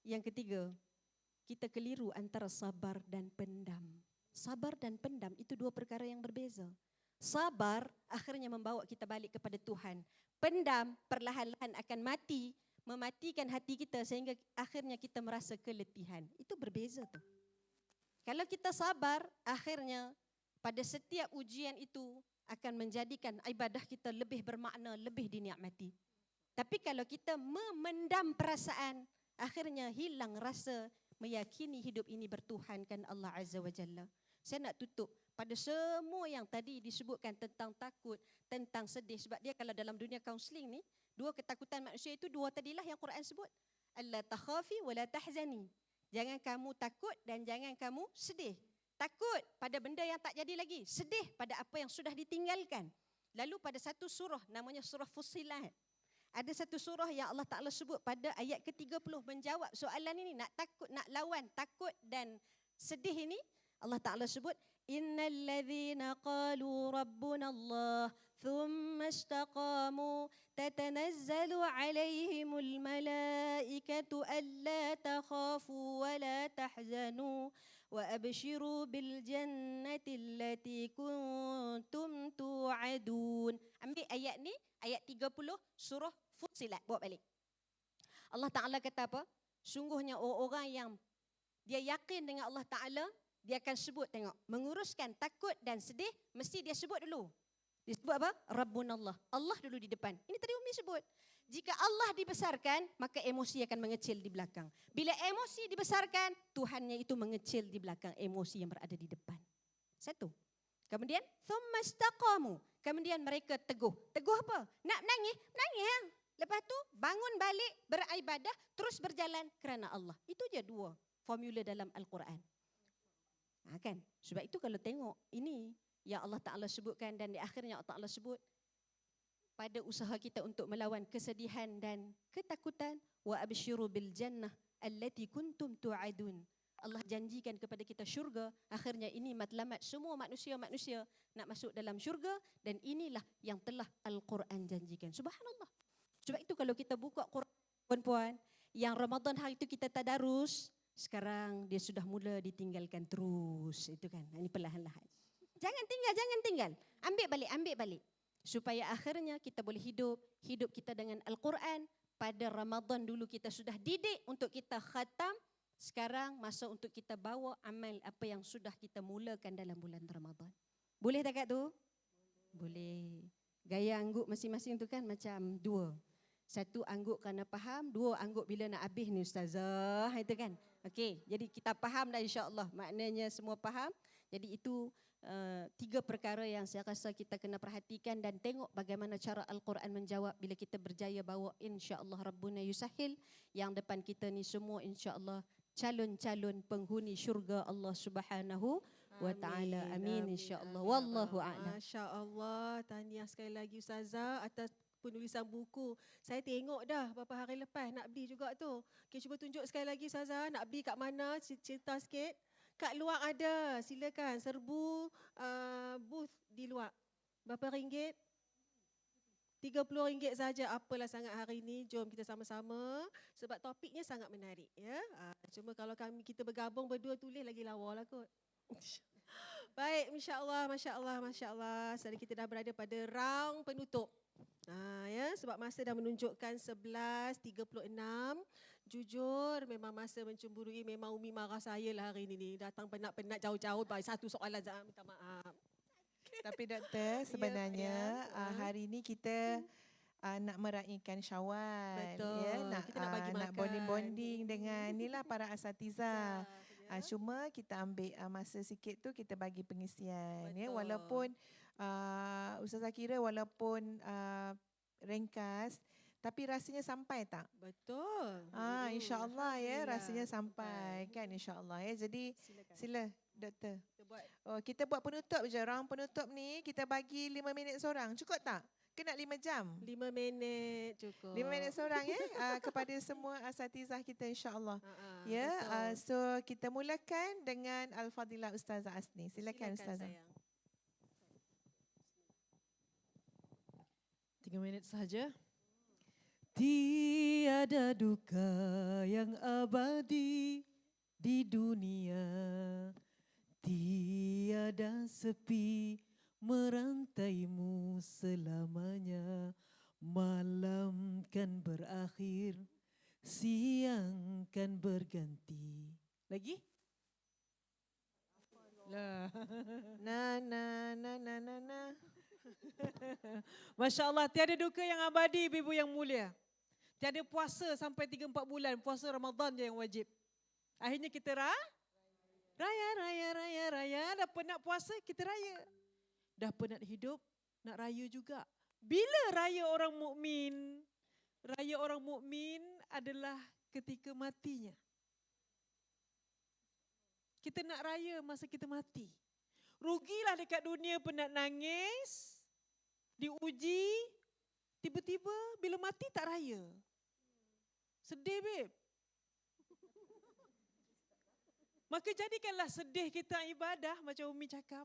Yang ketiga, kita keliru antara sabar dan pendam. Sabar dan pendam itu dua perkara yang berbeza. Sabar akhirnya membawa kita balik kepada Tuhan. Pendam perlahan-lahan akan mati, mematikan hati kita sehingga akhirnya kita merasa keletihan. Itu berbeza tu. Kalau kita sabar, akhirnya pada setiap ujian itu akan menjadikan ibadah kita lebih bermakna, lebih dinikmati. Tapi kalau kita memendam perasaan, akhirnya hilang rasa meyakini hidup ini bertuhankan Allah Azza wa Jalla. Saya nak tutup pada semua yang tadi disebutkan tentang takut, tentang sedih. Sebab dia kalau dalam dunia kaunseling ni, dua ketakutan manusia itu dua tadilah yang Quran sebut. Allah takhafi wa la tahzani. Jangan kamu takut dan jangan kamu sedih. Takut pada benda yang tak jadi lagi. Sedih pada apa yang sudah ditinggalkan. Lalu pada satu surah namanya surah Fussilat. Ada satu surah yang Allah Ta'ala sebut pada ayat ke-30 menjawab soalan ini. Nak takut, nak lawan takut dan sedih ini. Allah Ta'ala sebut, Innal ladhina qalu rabbuna Allah thumma istaqamu tatanazzalu alaihimul malaikatu alla takhafu wa la tahzanu wa abshiru bil jannati allati kuntum tu'adun. Ambil ayat ni, ayat 30 surah Fussilat, buat balik. Allah Ta'ala kata apa? Sungguhnya orang yang dia yakin dengan Allah Ta'ala, dia akan sebut, tengok, menguruskan takut dan sedih, mesti dia sebut dulu. Dia sebut apa? Rabbunallah. Allah dulu di depan. Ini tadi Umi sebut. Jika Allah dibesarkan, maka emosi akan mengecil di belakang. Bila emosi dibesarkan, Tuhannya itu mengecil di belakang emosi yang berada di depan. Satu. Kemudian, thumma istaqamu. Kemudian mereka teguh. Teguh apa? Nak menangis? Menangis ya. Lepas tu, bangun balik, beribadah, terus berjalan kerana Allah. Itu je dua formula dalam Al-Quran. Kan? Sebab itu kalau tengok ini yang Allah Ta'ala sebutkan dan di akhirnya Allah Ta'ala sebut pada usaha kita untuk melawan kesedihan dan ketakutan, wa abshiru bil jannah allati kuntum tu'adun. Allah janjikan kepada kita syurga. Akhirnya ini matlamat semua manusia-manusia nak masuk dalam syurga dan inilah yang telah Al-Quran janjikan. Subhanallah. Sebab itu kalau kita buka Quran, puan-puan, yang Ramadan hari itu kita tadarus, sekarang dia sudah mula ditinggalkan terus, itu kan. Ini perlahan-lahan. Jangan tinggal. Ambil balik. Supaya akhirnya kita boleh hidup kita dengan Al-Quran. Pada Ramadan dulu kita sudah didik untuk kita khatam. Sekarang masa untuk kita bawa amal apa yang sudah kita mulakan dalam bulan Ramadan. Boleh tak kat tu? Boleh. Gaya angguk masing-masing tu kan macam dua. Satu angguk kerana faham, dua angguk bila nak habis ni ustazah, itu kan. Okey, jadi kita faham dah insya-Allah. Maknanya semua faham. Jadi itu tiga perkara yang saya rasa kita kena perhatikan dan tengok bagaimana cara Al-Quran menjawab bila kita berjaya bawa insya-Allah Rabbuna Yusahil. Yang depan kita ni semua insya-Allah calon-calon penghuni syurga Allah Subhanahu wa taala. Amin insya-Allah. Wallahu a'lam. Masya-Allah, tahniah sekali lagi ustazah atas penulisan buku. Saya tengok dah beberapa hari lepas nak beli juga tu. Okay, cuba tunjuk sekali lagi ustazah, nak beli kat mana, cerita sikit. Kat luar ada, silakan serbu booth di luar. Berapa ringgit? RM30 saja. Apalah sangat hari ini, jom kita sama-sama sebab topiknya sangat menarik ya. Cuma kalau kita bergabung berdua tulis lagi lawa lah kot. Baik, masya-Allah. Sekarang kita dah berada pada round penutup. Ya, sebab masa dah menunjukkan 11.36. Jujur memang masa mencemburui, memang Umi marah saya lah hari ini. Datang penat-penat jauh-jauh, satu soalan Zahra, minta maaf. Tapi doktor, sebenarnya hari ini kita nak meraihkan Syawal. Betul. Ya, Kita nak bagi nak makan. bonding-bonding dengan inilah para asatiza. Cuma kita ambil masa sikit tu kita bagi pengisian. Ya, Betul. walaupun Ustazah kira walaupun ringkas, tapi rasanya sampai tak? Betul. InsyaAllah ya, Alhamdulillah. rasanya sampai kan insyaAllah ya. Jadi Silakan. sila doktor. Kita buat Kita buat penutup je. Round penutup ni kita bagi 5 minit seorang. Cukup tak? ke nak 5 jam? 5 minit cukup. 5 minit seorang ya kepada semua asatizah kita insya-Allah. Ya, betul. so kita mulakan dengan Al-Fadilah Ustazah Asni. Silakan Ustazah. sayang. 3 minit sahaja. Tiada duka yang abadi di dunia, tiada sepi merantaimu selamanya. Malam kan berakhir, siang kan berganti. Lagi? Lah. Na na na na na na. Masya Allah, tiada duka yang abadi, ibu yang mulia. Tiada puasa sampai 3-4 bulan, puasa Ramadan je yang wajib. Akhirnya kita raya. Dah penat puasa, kita raya. Dah penat hidup, nak raya juga. Bila raya orang mukmin? Raya orang mukmin adalah ketika matinya. Kita nak raya masa kita mati. Rugilah dekat dunia penat nangis, diuji, tiba-tiba bila mati tak raya. Sedih, babe. Maka jadikanlah sedih kita ibadah macam Umi cakap.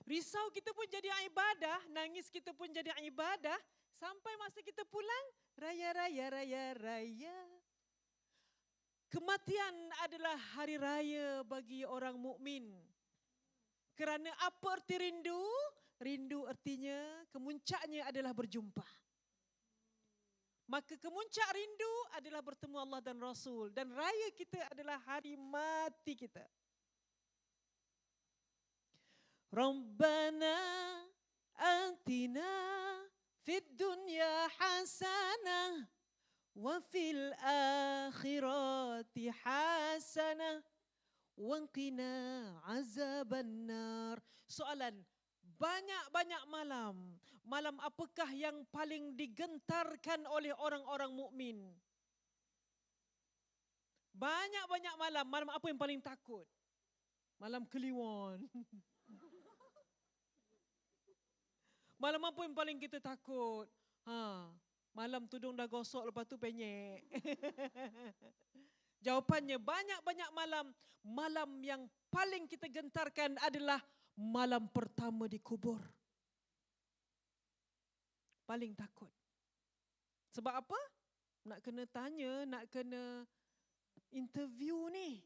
Risau kita pun jadi ibadah, nangis kita pun jadi ibadah. Sampai masa kita pulang, raya. Kematian adalah hari raya bagi orang mukmin. Kerana apa arti rindu? Rindu artinya kemuncaknya adalah berjumpa. Maka kemuncak rindu adalah bertemu Allah dan Rasul. Dan raya kita adalah hari mati kita. Rabbana atina fid dunya hasanah wa fil akhirati hasanah wa qina azabannar. Soalan, banyak-banyak malam. Malam apakah yang paling digentarkan oleh orang-orang mukmin? Banyak-banyak malam. Malam apa yang paling takut? Malam Kliwon. Malam apa yang paling kita takut? Malam tudung dah gosok lepas tu penyek. Jawapannya banyak-banyak malam. Malam yang paling kita gentarkan adalah malam pertama di kubur. Paling takut. Sebab apa? Nak kena tanya, nak kena interview ni.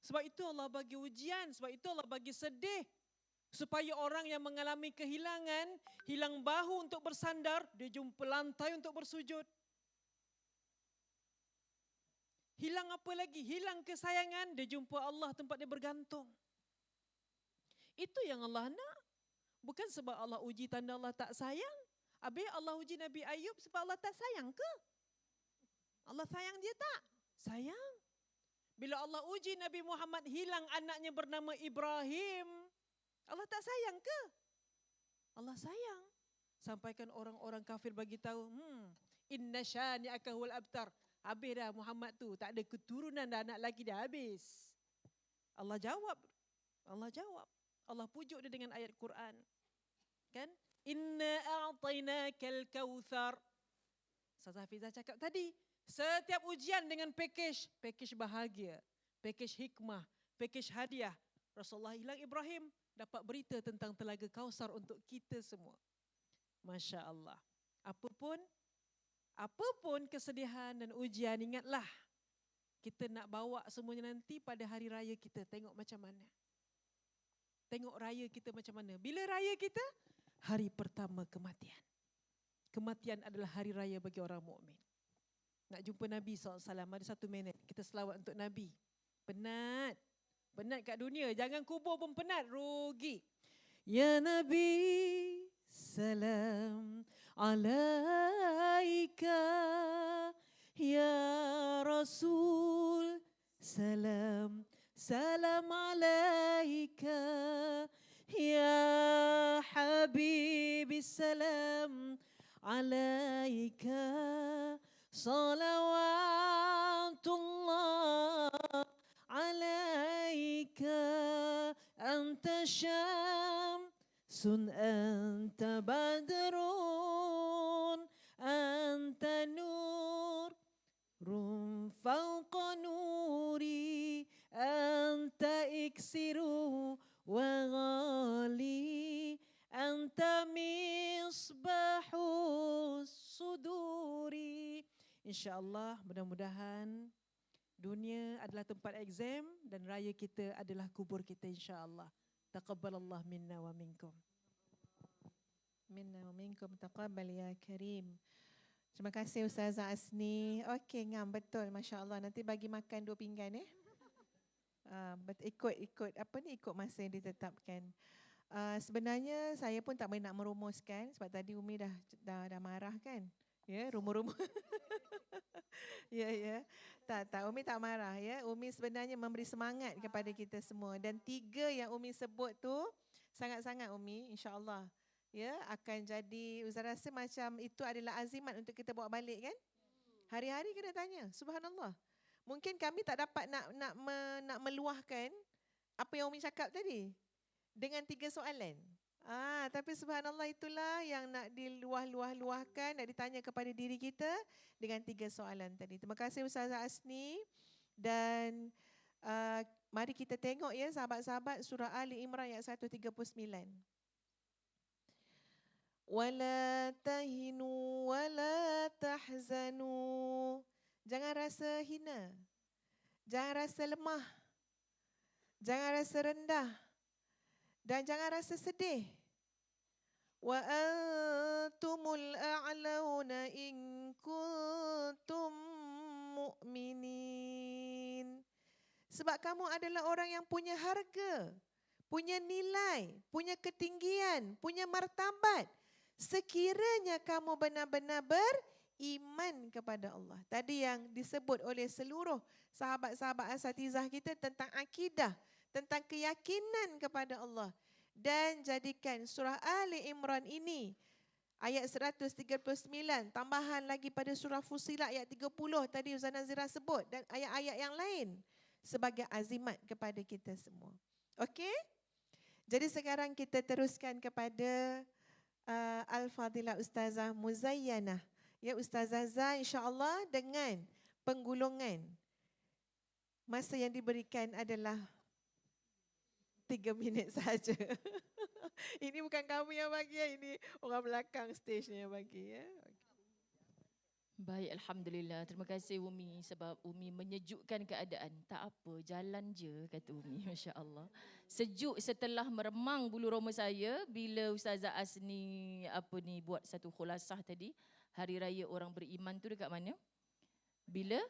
Sebab itu Allah bagi ujian, sebab itu Allah bagi sedih. Supaya orang yang mengalami kehilangan, hilang bahu untuk bersandar, dia jumpa lantai untuk bersujud. Hilang apa lagi? Hilang kesayangan, dia jumpa Allah tempat dia bergantung. Itu yang Allah nak. Bukan sebab Allah uji tanda Allah tak sayang. Habis Allah uji Nabi Ayub sebab Allah tak sayang ke? Allah sayang dia tak? Sayang. Bila Allah uji Nabi Muhammad hilang anaknya bernama Ibrahim, Allah tak sayang ke? Allah sayang. Sampaikan orang-orang kafir bagi tahu, inna syani'aka huwal abtar. Habis dah Muhammad tu, tak ada keturunan dah, anak lagi dah habis. Allah jawab. Allah pujuk dia dengan ayat Quran. Kan? Inna a'tainakal kautsar. Ustazah Hafizah cakap tadi, setiap ujian dengan package bahagia, package hikmah, package hadiah. Rasulullah hilang Ibrahim, dapat berita tentang telaga Kausar untuk kita semua. Masya Allah. Apapun kesedihan dan ujian, ingatlah kita nak bawa semuanya nanti pada hari raya kita. Tengok macam mana. Tengok raya kita macam mana. Bila raya kita? Hari pertama kematian. Kematian adalah hari raya bagi orang mukmin. Nak jumpa Nabi SAW, ada 1 minit. Kita selawat untuk Nabi. Penat kat dunia. Jangan kubur pun penat, rugi. Ya Nabi, salam alaika. Ya Rasul, salam alaika. Ya Habibi, salam alaika. Salawatullah عليك أنت شمس أنت بدر muksiru wa ghali anta misbahus suduri. InsyaAllah mudah-mudahan dunia adalah tempat exam dan raya kita adalah kubur kita insyaAllah. Taqabbalallah minna wa minkum. Minna wa minkum taqabbal ya karim. Terima kasih Ustazah Asni. Okey, ngam betul, masya-Allah. Nanti bagi makan 2 pinggan ikut ikut masa yang ditetapkan. Sebenarnya saya pun tak boleh nak merumuskan sebab tadi Umi dah marah kan. Ya, rumus-rumus. Ya. Tak, Umi tak marah ya. Umi sebenarnya memberi semangat kepada kita semua dan 3 yang Umi sebut tu sangat-sangat Umi insya-Allah ya akan jadi, Ustaz rasa macam itu adalah azimat untuk kita bawa balik kan? Hari-hari kena tanya. Subhanallah. Mungkin kami tak dapat nak meluahkan apa yang Umi cakap tadi dengan 3 soalan. Tapi subhanallah itulah yang nak diluahkan, nak ditanya kepada diri kita dengan 3 soalan tadi. Terima kasih Ustazah Asni dan mari kita tengok ya sahabat-sahabat surah Ali Imran ayat 139. Wala tahinu wala tahzanu. Jangan rasa hina. Jangan rasa lemah. Jangan rasa rendah. Dan jangan rasa sedih. Wa antumul a'launa in kuntum mu'minin. Sebab kamu adalah orang yang punya harga, punya nilai, punya ketinggian, punya martabat. Sekiranya kamu benar-benar beriman kepada Allah. Tadi yang disebut oleh seluruh sahabat-sahabat asatizah kita tentang akidah, tentang keyakinan kepada Allah. Dan jadikan surah Ali Imran ini ayat 139, tambahan lagi pada surah Fussilat ayat 30 tadi Ustaz Nazira sebut dan ayat-ayat yang lain sebagai azimat kepada kita semua. Okey? Jadi sekarang kita teruskan kepada Al-Fadilah Ustazah Muzayyanah. Ya, Ustazah Zah insya-Allah dengan penggulungan masa yang diberikan adalah 3 minit saja. Ini bukan kamu yang bagi ya, ini orang belakang stage-nya yang bagi ya. Baik, Alhamdulillah. Terima kasih Umi sebab Umi menyejukkan keadaan. Tak apa, jalan je kata Umi. Masya Allah. Sejuk setelah meremang bulu roma saya bila Ustazah Asni buat satu khulasah tadi. Hari Raya Orang Beriman tu dekat mana? Bila?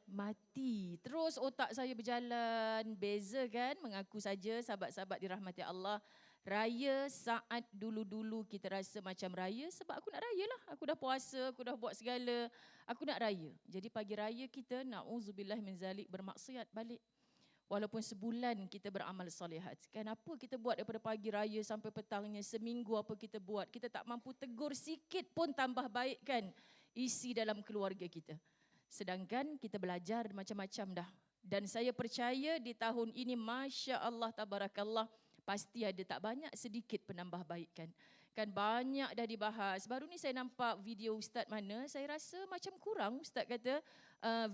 Mati. Terus otak saya berjalan. Beza kan? Mengaku saja sahabat-sahabat dirahmati Allah. Raya saat dulu-dulu kita rasa macam raya sebab aku nak raya lah. Aku dah puasa, aku dah buat segala. Aku nak raya. Jadi pagi raya kita na'udzubillah min zalik bermaksiat balik. Walaupun sebulan kita beramal salihat. Kenapa kita buat daripada pagi raya sampai petangnya, seminggu apa kita buat. Kita tak mampu tegur sikit pun tambah baik kan isi dalam keluarga kita. Sedangkan kita belajar macam-macam dah. Dan saya percaya di tahun ini Masya Allah Tabarakallah pasti ada tak banyak sedikit penambahbaikan. Kan banyak dah dibahas. Baru ni saya nampak video Ustaz mana, saya rasa macam kurang. Ustaz kata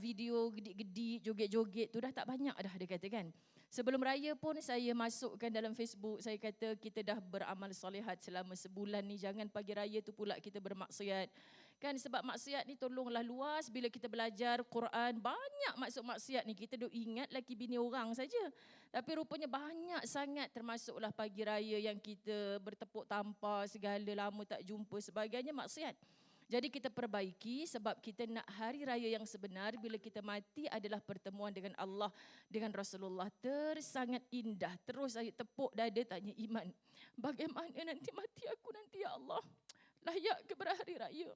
video gedik-gedik, joget-joget tu dah tak banyak dah dia kata kan. Sebelum raya pun saya masukkan dalam Facebook, saya kata kita dah beramal solehat selama sebulan ni, jangan pagi raya tu pula kita bermaksiat. Kan sebab maksiat ni tolonglah luas, bila kita belajar Quran, banyak maksud maksiat ni, kita duk ingat laki bini orang saja. Tapi rupanya banyak sangat termasuklah pagi raya yang kita bertepuk tampar, segala lama tak jumpa sebagainya maksiat. Jadi kita perbaiki sebab kita nak hari raya yang sebenar bila kita mati adalah pertemuan dengan Allah, dengan Rasulullah. Sangat indah. Terus saya tepuk dada tanya iman. Bagaimana nanti mati aku nanti ya Allah? Layak ke berhari raya?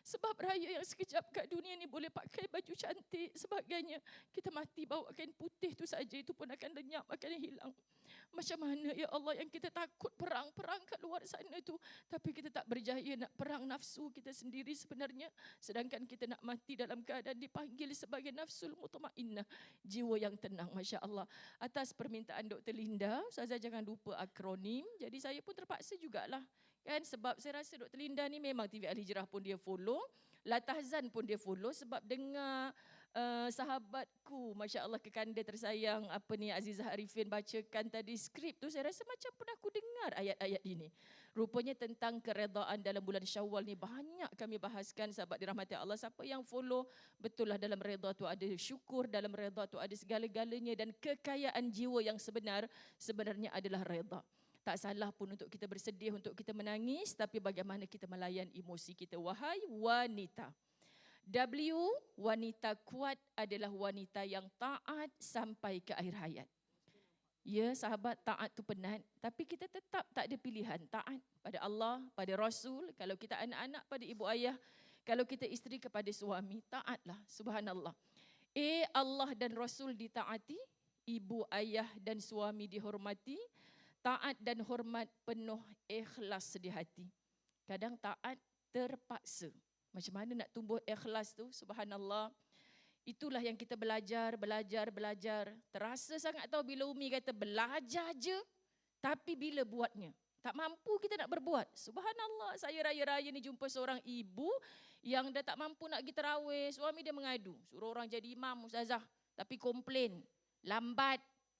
Sebab raya yang sekejap kat dunia ni boleh pakai baju cantik sebagainya. Kita mati bawa kain putih tu saja, itu pun akan lenyap, akan hilang. Macam mana ya Allah yang kita takut perang-perang kat luar sana tu, tapi kita tak berjaya nak perang nafsu kita sendiri sebenarnya. Sedangkan kita nak mati dalam keadaan dipanggil sebagai nafsul mutmainnah, jiwa yang tenang. Masya Allah. Atas permintaan Dr. Linda, Ustazah jangan lupa akronim. Jadi saya pun terpaksa jugalah. Kan sebab saya rasa Dr. Linda ni memang TV Al-Hijrah pun dia follow, Latahzan pun dia follow sebab dengar sahabatku, Masya Allah kekanda tersayang Azizah Arifin bacakan tadi skrip tu, saya rasa macam pernah aku dengar ayat-ayat ini. Rupanya tentang keredaan dalam bulan Syawal ni banyak kami bahaskan, sahabat dirahmati Allah. Siapa yang follow, betul lah dalam reda tu ada syukur, dalam reda tu ada segala-galanya, dan kekayaan jiwa yang sebenarnya adalah reda. Tak salah pun untuk kita bersedih, untuk kita menangis, tapi bagaimana kita melayan emosi kita. Wahai wanita, wanita kuat adalah wanita yang taat sampai ke akhir hayat. Ya sahabat, taat tu penat, tapi kita tetap tak ada pilihan. Taat pada Allah, pada Rasul, kalau kita anak-anak pada ibu ayah, kalau kita isteri kepada suami, taatlah. Subhanallah. Allah dan Rasul ditaati, ibu ayah dan suami dihormati, taat dan hormat penuh ikhlas di hati. Kadang taat terpaksa. Macam mana nak tumbuh ikhlas tu? Subhanallah. Itulah yang kita belajar. Terasa sangat tahu bila Umi kata belajar je, tapi bila buatnya tak mampu kita nak berbuat. Subhanallah, saya raya-raya ni jumpa seorang ibu yang dah tak mampu nak pergi tarawih. Suami dia mengadu, suruh orang jadi imam, ustazah, tapi komplain, lambat.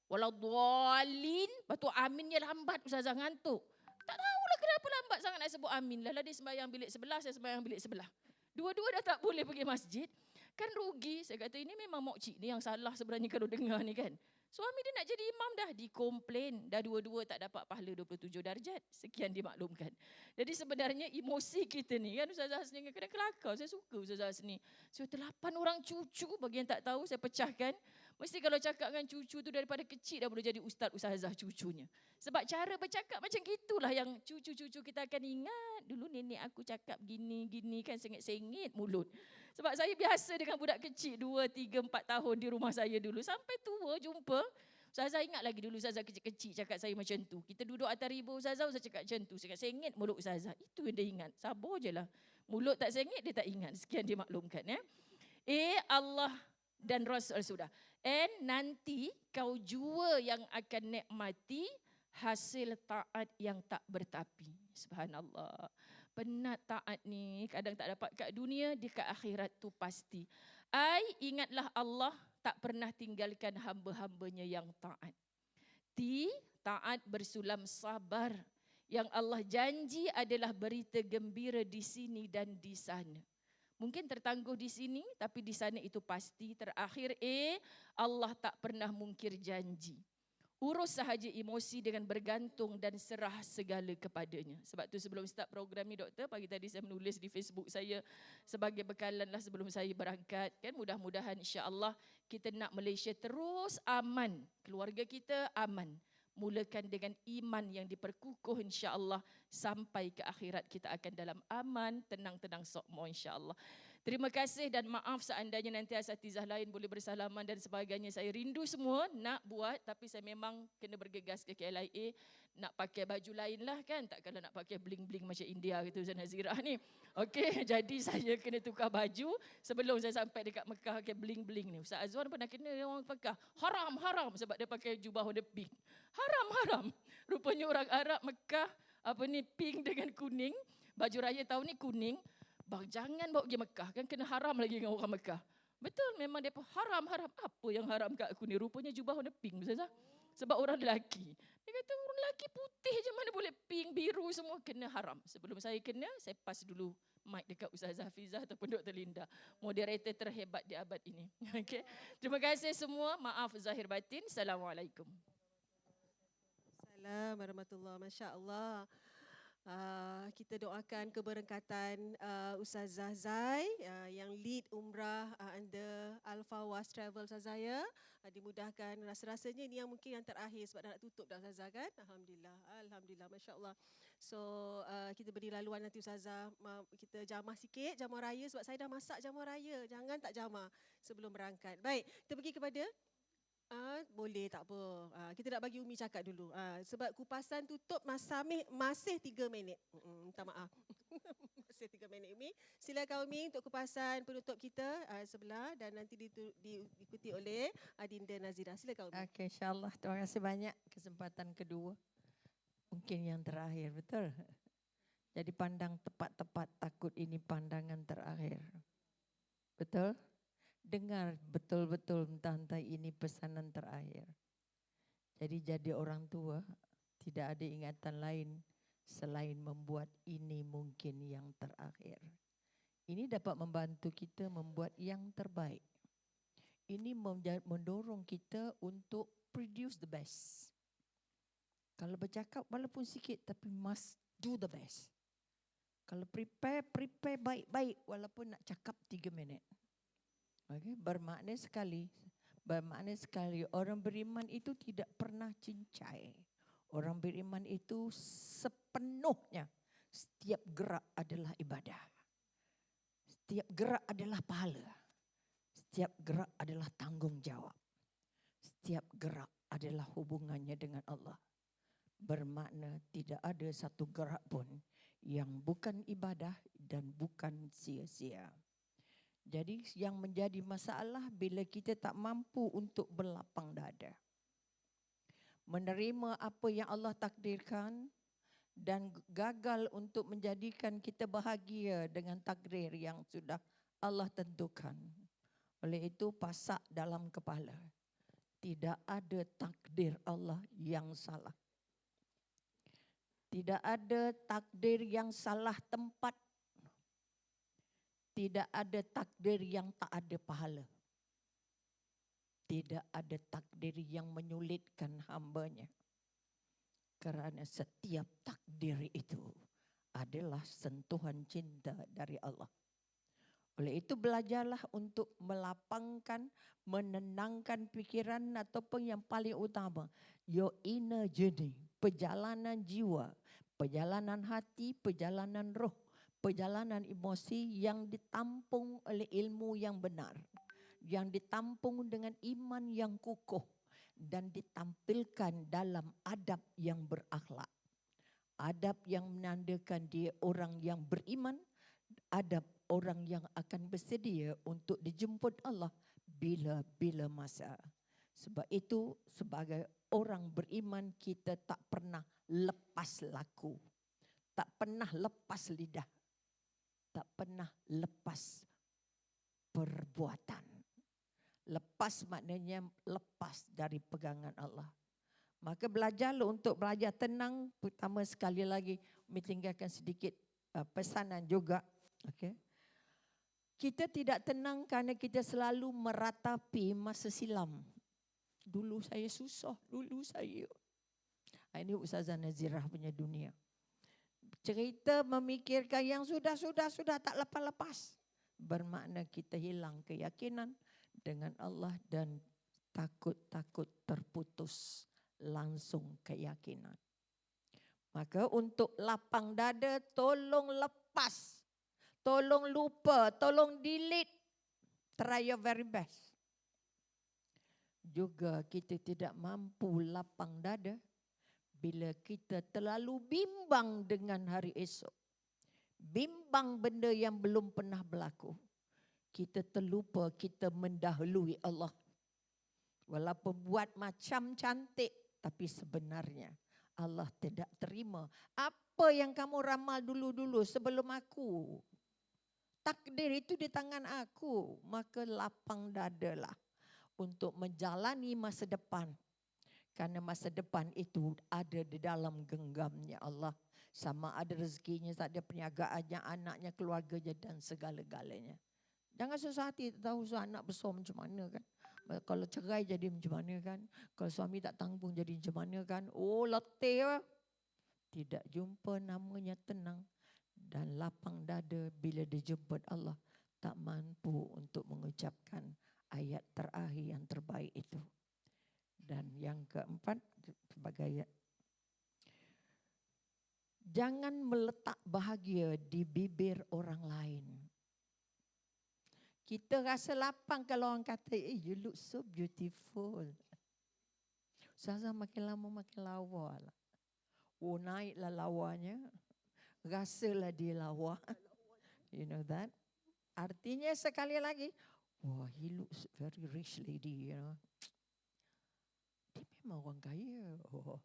Waladhdallin, lepas tu aminnya lambat, ustazah, ngantuk. Tak tahulah kenapa lambat sangat nak sebut amin. Lala dia sembahyang bilik sebelah, saya sembahyang bilik sebelah. Dua-dua dah tak boleh pergi masjid. Kan rugi. Saya kata ini memang mokcik ni yang salah sebenarnya kalau dengar ni kan. Suami dia nak jadi imam dah dikomplain. Dah dua-dua tak dapat pahala 27 darjat. Sekian dimaklumkan. Jadi sebenarnya emosi kita ni kan, Ustazah Hasni kadang kelakar. Saya suka Ustazah Hasni. So 8 orang cucu, bagi yang tak tahu saya pecahkan. Mesti kalau cakap dengan cucu tu daripada kecil dah boleh jadi ustaz ustazah cucunya. Sebab cara bercakap macam gitulah yang cucu-cucu kita akan ingat. Dulu nenek aku cakap gini kan, sengit-sengit mulut. Sebab saya biasa dengan budak kecil 2, 3, 4 tahun di rumah saya dulu. Sampai tua jumpa. Ustazah ingat lagi dulu Ustazah kecil-kecil cakap saya macam tu. Kita duduk atas riba Ustazah cakap macam tu. Sengit mulut Ustazah. Itu yang dia ingat. Sabar je lah. Mulut tak sengit dia tak ingat. Sekian dimaklumkan ya. Allah dan Rasul sudah. And nanti kau jua yang akan nikmati hasil taat yang tak bertapi. Subhanallah. Penat taat ni kadang tak dapat kat dunia, di kat akhirat tu pasti. Ingatlah Allah tak pernah tinggalkan hamba-hambanya yang taat. Taat bersulam sabar. Yang Allah janji adalah berita gembira di sini dan di sana. Mungkin tertangguh di sini, tapi di sana itu pasti. Terakhir, Allah tak pernah mungkir janji. Urus sahaja emosi dengan bergantung dan serah segala kepadanya. Sebab tu sebelum start program ni doktor, pagi tadi saya menulis di Facebook saya sebagai bekalan lah sebelum saya berangkat. Kan mudah-mudahan insya-Allah kita nak Malaysia terus aman. Keluarga kita aman. Mulakan dengan iman yang diperkukuh insya-Allah sampai ke akhirat kita akan dalam aman, tenang-tenang sokmo insya-Allah. Terima kasih dan maaf seandainya nanti asatizah lain boleh bersalaman dan sebagainya. Saya rindu semua nak buat tapi saya memang kena bergegas ke KLIA nak pakai baju lain lah kan. Tak kalau nak pakai bling-bling macam India gitu Ustaz Nazirah ni. Okey, jadi saya kena tukar baju sebelum saya sampai dekat Mekah pakai bling-bling ni. Ustaz Azwan pernah kena orang Mekah. Haram sebab dia pakai jubah warna pink. Haram. Rupanya orang Arab Mekah pink dengan kuning. Baju raya tahun ni kuning. Bang, jangan bawa pergi Mekah kan kena haram lagi dengan orang Mekah. Betul memang dia haram. Apa yang haram kat aku ni? Rupanya jubah warna pink Ustazah. Sebab orang lelaki. Dia kata orang lelaki putih je mana boleh pink, biru semua kena haram. Sebelum saya kena, saya pass dulu mic dekat Ustazah Hafizah ataupun Dr. Linda. Moderator terhebat di abad ini. Okay. Terima kasih semua. Maaf zahir batin. Assalamualaikum. Assalamualaikum warahmatullahi wabarakatuh. Masya Allah. Kita doakan keberkatan Ustazah Zai yang lead umrah under Alpha Was Travel Ustazah. Dimudahkan, rasa-rasanya ini yang mungkin yang terakhir sebab dah nak tutup dah Ustazah kan. Alhamdulillah, Masya Allah. So kita beri laluan nanti Ustazah, kita jamah sikit jamuan raya sebab saya dah masak jamuan raya. Jangan tak jamah sebelum berangkat. Baik, kita pergi kepada boleh tak apa. Kita nak bagi Umi cakap dulu. Sebab kupasan tutup masih 3 minit. Minta maaf. Masih 3 minit Umi. Silakan Umi untuk kupasan penutup kita sebelah dan nanti diikuti oleh Adinda Nazirah. Silakan Umi. Okey, insya-Allah. Terima kasih banyak kesempatan kedua. Mungkin yang terakhir, betul? Jadi pandang tepat-tepat, takut ini pandangan terakhir. Betul? dengar betul-betul entah-entah ini pesanan terakhir. Jadi orang tua tidak ada ingatan lain selain membuat ini mungkin yang terakhir. Ini dapat membantu kita membuat yang terbaik. Ini mendorong kita untuk produce the best. Kalau bercakap walaupun sikit tapi must do the best. Kalau prepare baik-baik walaupun nak cakap 3 minit. Okay? Bermakna sekali orang beriman itu tidak pernah cincai. Orang beriman itu sepenuhnya setiap gerak adalah ibadah. Setiap gerak adalah pahala. Setiap gerak adalah tanggungjawab. Setiap gerak adalah hubungannya dengan Allah. Bermakna tidak ada satu gerak pun yang bukan ibadah dan bukan sia-sia. Jadi yang menjadi masalah bila kita tak mampu untuk berlapang dada. Menerima apa yang Allah takdirkan dan gagal untuk menjadikan kita bahagia dengan takdir yang sudah Allah tentukan. Oleh itu pasak dalam kepala. Tidak ada takdir Allah yang salah. Tidak ada takdir yang salah tempat. Tidak ada takdir yang tak ada pahala. Tidak ada takdir yang menyulitkan hambanya. Kerana setiap takdir itu adalah sentuhan cinta dari Allah. Oleh itu belajarlah untuk melapangkan, menenangkan fikiran ataupun yang paling utama, your inner journey, perjalanan jiwa, perjalanan hati, perjalanan roh, perjalanan emosi yang ditampung oleh ilmu yang benar, yang ditampung dengan iman yang kukuh dan ditampilkan dalam adab yang berakhlak. Adab yang menandakan dia orang yang beriman, adab orang yang akan bersedia untuk dijemput Allah bila-bila masa. Sebab itu sebagai orang beriman kita tak pernah lepas laku. Tak pernah lepas lidah. Tak pernah lepas perbuatan. Lepas maknanya lepas dari pegangan Allah. Maka belajarlah untuk belajar tenang. Pertama sekali lagi, tinggalkan sedikit pesanan juga. Okay. Kita tidak tenang kerana kita selalu meratapi masa silam. Dulu saya susah, dulu saya. Ini Ustazah Nazirah punya dunia. Cerita memikirkan yang sudah tak lepas-lepas. Bermakna kita hilang keyakinan dengan Allah dan takut terputus langsung keyakinan. Maka untuk lapang dada tolong lepas. Tolong lupa, tolong delete. Try your very best. Juga kita tidak mampu lapang dada bila kita terlalu bimbang dengan hari esok. Bimbang benda yang belum pernah berlaku. Kita terlupa kita mendahului Allah. Walaupun buat macam cantik, tapi sebenarnya Allah tidak terima apa yang kamu ramal dulu-dulu sebelum aku. Takdir itu di tangan aku, maka lapang dadalah untuk menjalani masa depan. Karena masa depan itu ada di dalam genggamnya Allah. Sama ada rezekinya, tak ada perniagaannya, anaknya, keluarganya dan segala-galanya. Jangan susah hati tahu anak besar macam mana kan. Kalau cerai jadi macam mana kan. Kalau suami tak tanggung jadi macam mana kan. Oh letih. Tidak jumpa namanya tenang. Dan lapang dada bila dijemput Allah tak mampu untuk mengucapkan ayat terakhir yang terbaik itu. Dan yang keempat sebagai jangan meletak bahagia di bibir orang lain. Kita rasa lapang kalau orang kata, you look so beautiful. Ustazah makin lama makin lawa lah. Oh naiklah lawanya. Rasalah dia lawa. You know that? Artinya sekali lagi, wah, he looks very rich lady, you know. Dia memang orang kaya. Oh.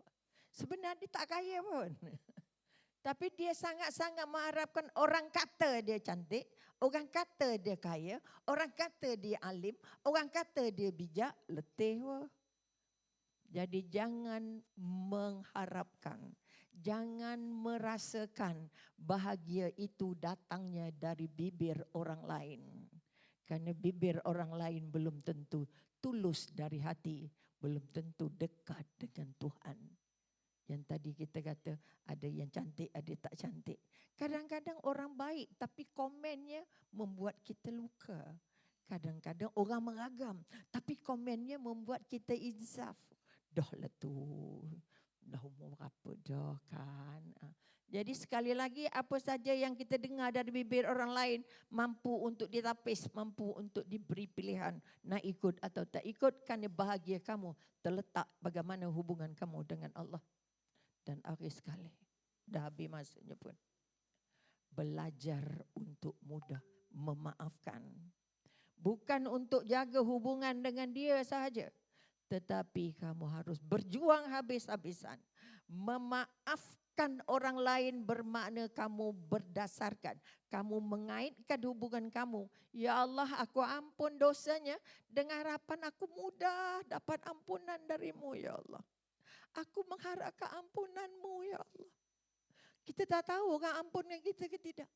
Sebenarnya dia tak kaya pun. Tapi dia sangat-sangat mengharapkan orang kata dia cantik, orang kata dia kaya, orang kata dia alim, orang kata dia bijak, letih. Jadi jangan mengharapkan, jangan merasakan bahagia itu datangnya dari bibir orang lain. Kerana bibir orang lain belum tentu tulus dari hati, belum tentu dekat dengan Tuhan. Yang tadi kita kata ada yang cantik, ada tak cantik. Kadang-kadang orang baik tapi komennya membuat kita luka. Kadang-kadang orang meragam tapi komennya membuat kita insaf. Dah lah tu, dah umur berapa dah kan. Jadi sekali lagi apa saja yang kita dengar dari bibir orang lain mampu untuk ditapis, mampu untuk diberi pilihan nak ikut atau tak ikut, kerana bahagia kamu terletak bagaimana hubungan kamu dengan Allah. Dan akhir sekali, dah habis masanya pun, belajar untuk mudah memaafkan. Bukan untuk jaga hubungan dengan dia sahaja, tetapi kamu harus berjuang habis-habisan. Memaafkan orang lain bermakna kamu berdasarkan, kamu mengaitkan hubungan kamu. Ya Allah, aku ampun dosanya dengan harapan aku mudah dapat ampunan darimu, ya Allah. Aku mengharap keampunanmu, ya Allah. Kita tak tahu orang ampunkan kita ke tidak.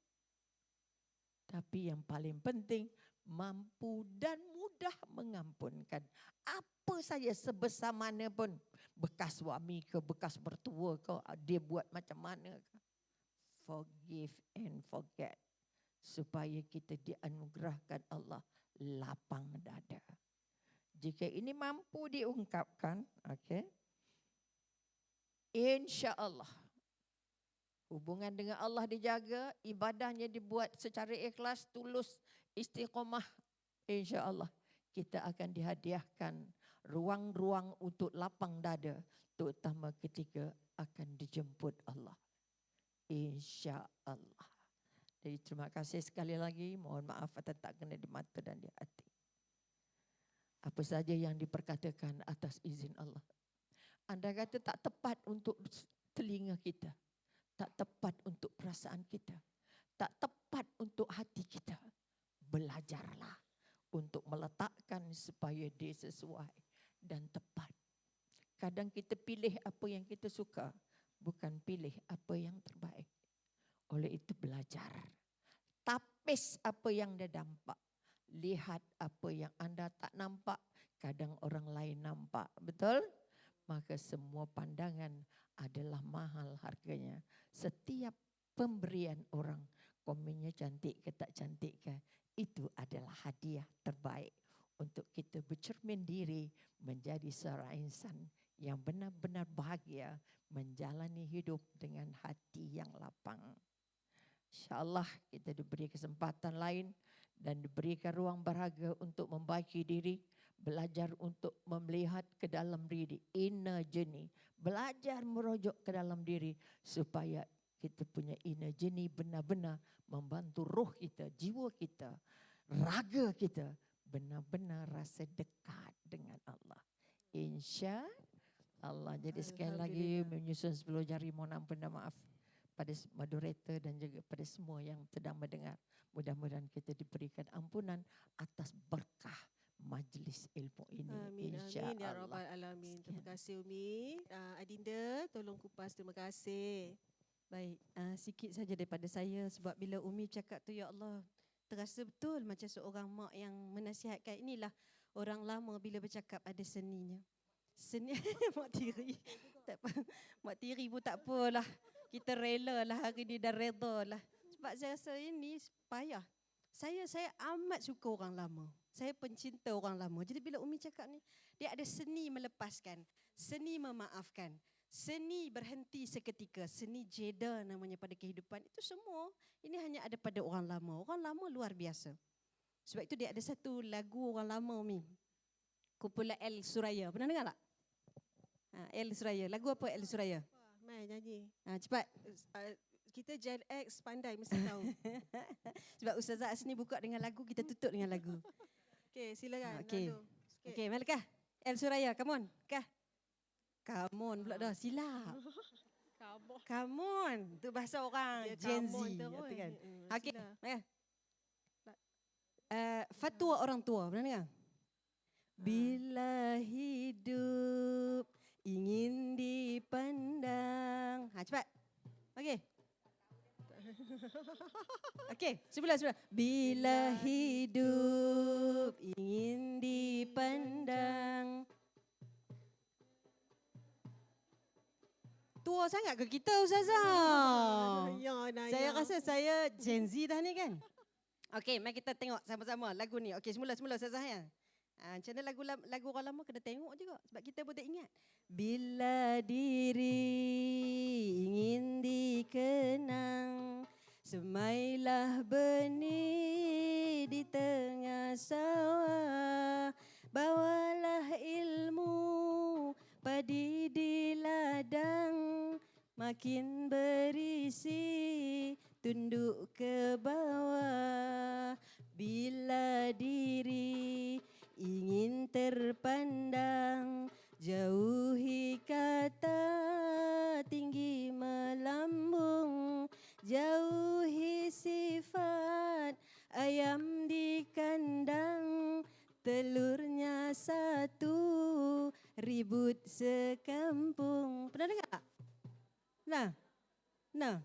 Tapi yang paling penting, mampu dan mudah mengampunkan. Apa saja sebesar mana pun, bekas suami ke, bekas mertua ke, dia buat macam mana ke. Forgive and forget. Supaya kita dianugerahkan Allah lapang dada. Jika ini mampu diungkapkan, okay, insya-Allah hubungan dengan Allah dijaga, ibadahnya dibuat secara ikhlas, tulus, istiqamah, insya-Allah kita akan dihadiahkan ruang-ruang untuk lapang dada, terutama ketika akan dijemput Allah. Insya-Allah. Jadi terima kasih sekali lagi, mohon maaf atas tak kena di mata dan di hati. Apa saja yang diperkatakan atas izin Allah. Anda kata tak tepat untuk telinga kita, tak tepat untuk perasaan kita, tak tepat untuk hati kita. Belajarlah untuk meletakkan supaya dia sesuai dan tepat. Kadang kita pilih apa yang kita suka, bukan pilih apa yang terbaik. Oleh itu belajar. Tapis apa yang anda nampak. Lihat apa yang anda tak nampak, kadang orang lain nampak. Betul? Maka semua pandangan adalah mahal harganya. Setiap pemberian orang, komennya cantik ke tak cantik ke, itu adalah hadiah terbaik untuk kita bercermin diri menjadi seorang insan yang benar-benar bahagia menjalani hidup dengan hati yang lapang. InsyaAllah kita diberi kesempatan lain dan diberikan ruang berharga untuk membaiki diri, belajar untuk melihat ke dalam diri, inner journey, belajar merujuk ke dalam diri supaya kita punya inner journey benar-benar membantu roh kita, jiwa kita, raga kita benar-benar rasa dekat dengan Allah. Insya-Allah. Jadi sekali lagi menyusun 10 jari mohon ampun dan maaf pada moderator dan juga pada semua yang sedang mendengar. Mudah-mudahan kita diberikan ampunan atas berkah majlis ilmu ini. Amin, amin ya rabbal alamin. Terima kasih Umi. Adinda tolong kupas, terima kasih. Baik, sikit saja daripada saya sebab bila Umi cakap tu, ya Allah, terasa betul macam seorang mak yang menasihatkan. Inilah orang lama bila bercakap ada seninya. Seni mak tiri. Tak apa. Mak tiri pun tak apalah. Kita rela lah hari ni, dah reda lah. Sebab saya rasa ini payah. Saya amat suka orang lama. Saya pencinta orang lama. Jadi bila Umi cakap ni, dia ada seni melepaskan, seni memaafkan, seni berhenti seketika, seni jeda namanya pada kehidupan. Itu semua, ini hanya ada pada orang lama. Orang lama luar biasa. Sebab itu dia ada satu lagu orang lama Umi. Kumpulan El Suraya. Pernah dengar tak? El Suraya. Lagu apa El Suraya? Mai nyanyi. Cepat. Kita Gen X pandai mesti tahu. Sebab Ustazah Asni buka dengan lagu, kita tutup dengan lagu. Okey, silakan. Okey. Okey, Melkah. El Suraya, come on. Kah. Come on pula dah, silap. Come on. Itu bahasa orang Gen Z. Kata kan. Okey. Fatwa orang tua. Pernah dengar? Bila hidup ingin dipandang. Cepat. Okey. Okey, sebelah. Bila hidup ingin dipandang. Tua sangat ke kita, Ustazah? Saya rasa saya Gen Z dah ni kan? Okey, mari kita tengok sama-sama lagu ni. Okey, semula Ustazah ya. Macam mana lagu orang lama kena tengok juga sebab kita pun tak ingat. Bila diri ingin dikenang, semailah benih di tengah sawah, bawalah ilmu padi di ladang, makin berisi tunduk ke bawah. Bila diri ingin terpandang, jauhi kata tinggi melambung, jauhi sifat ayam di kandang, telurnya satu ribut sekampung. Pernah dengar? Nah,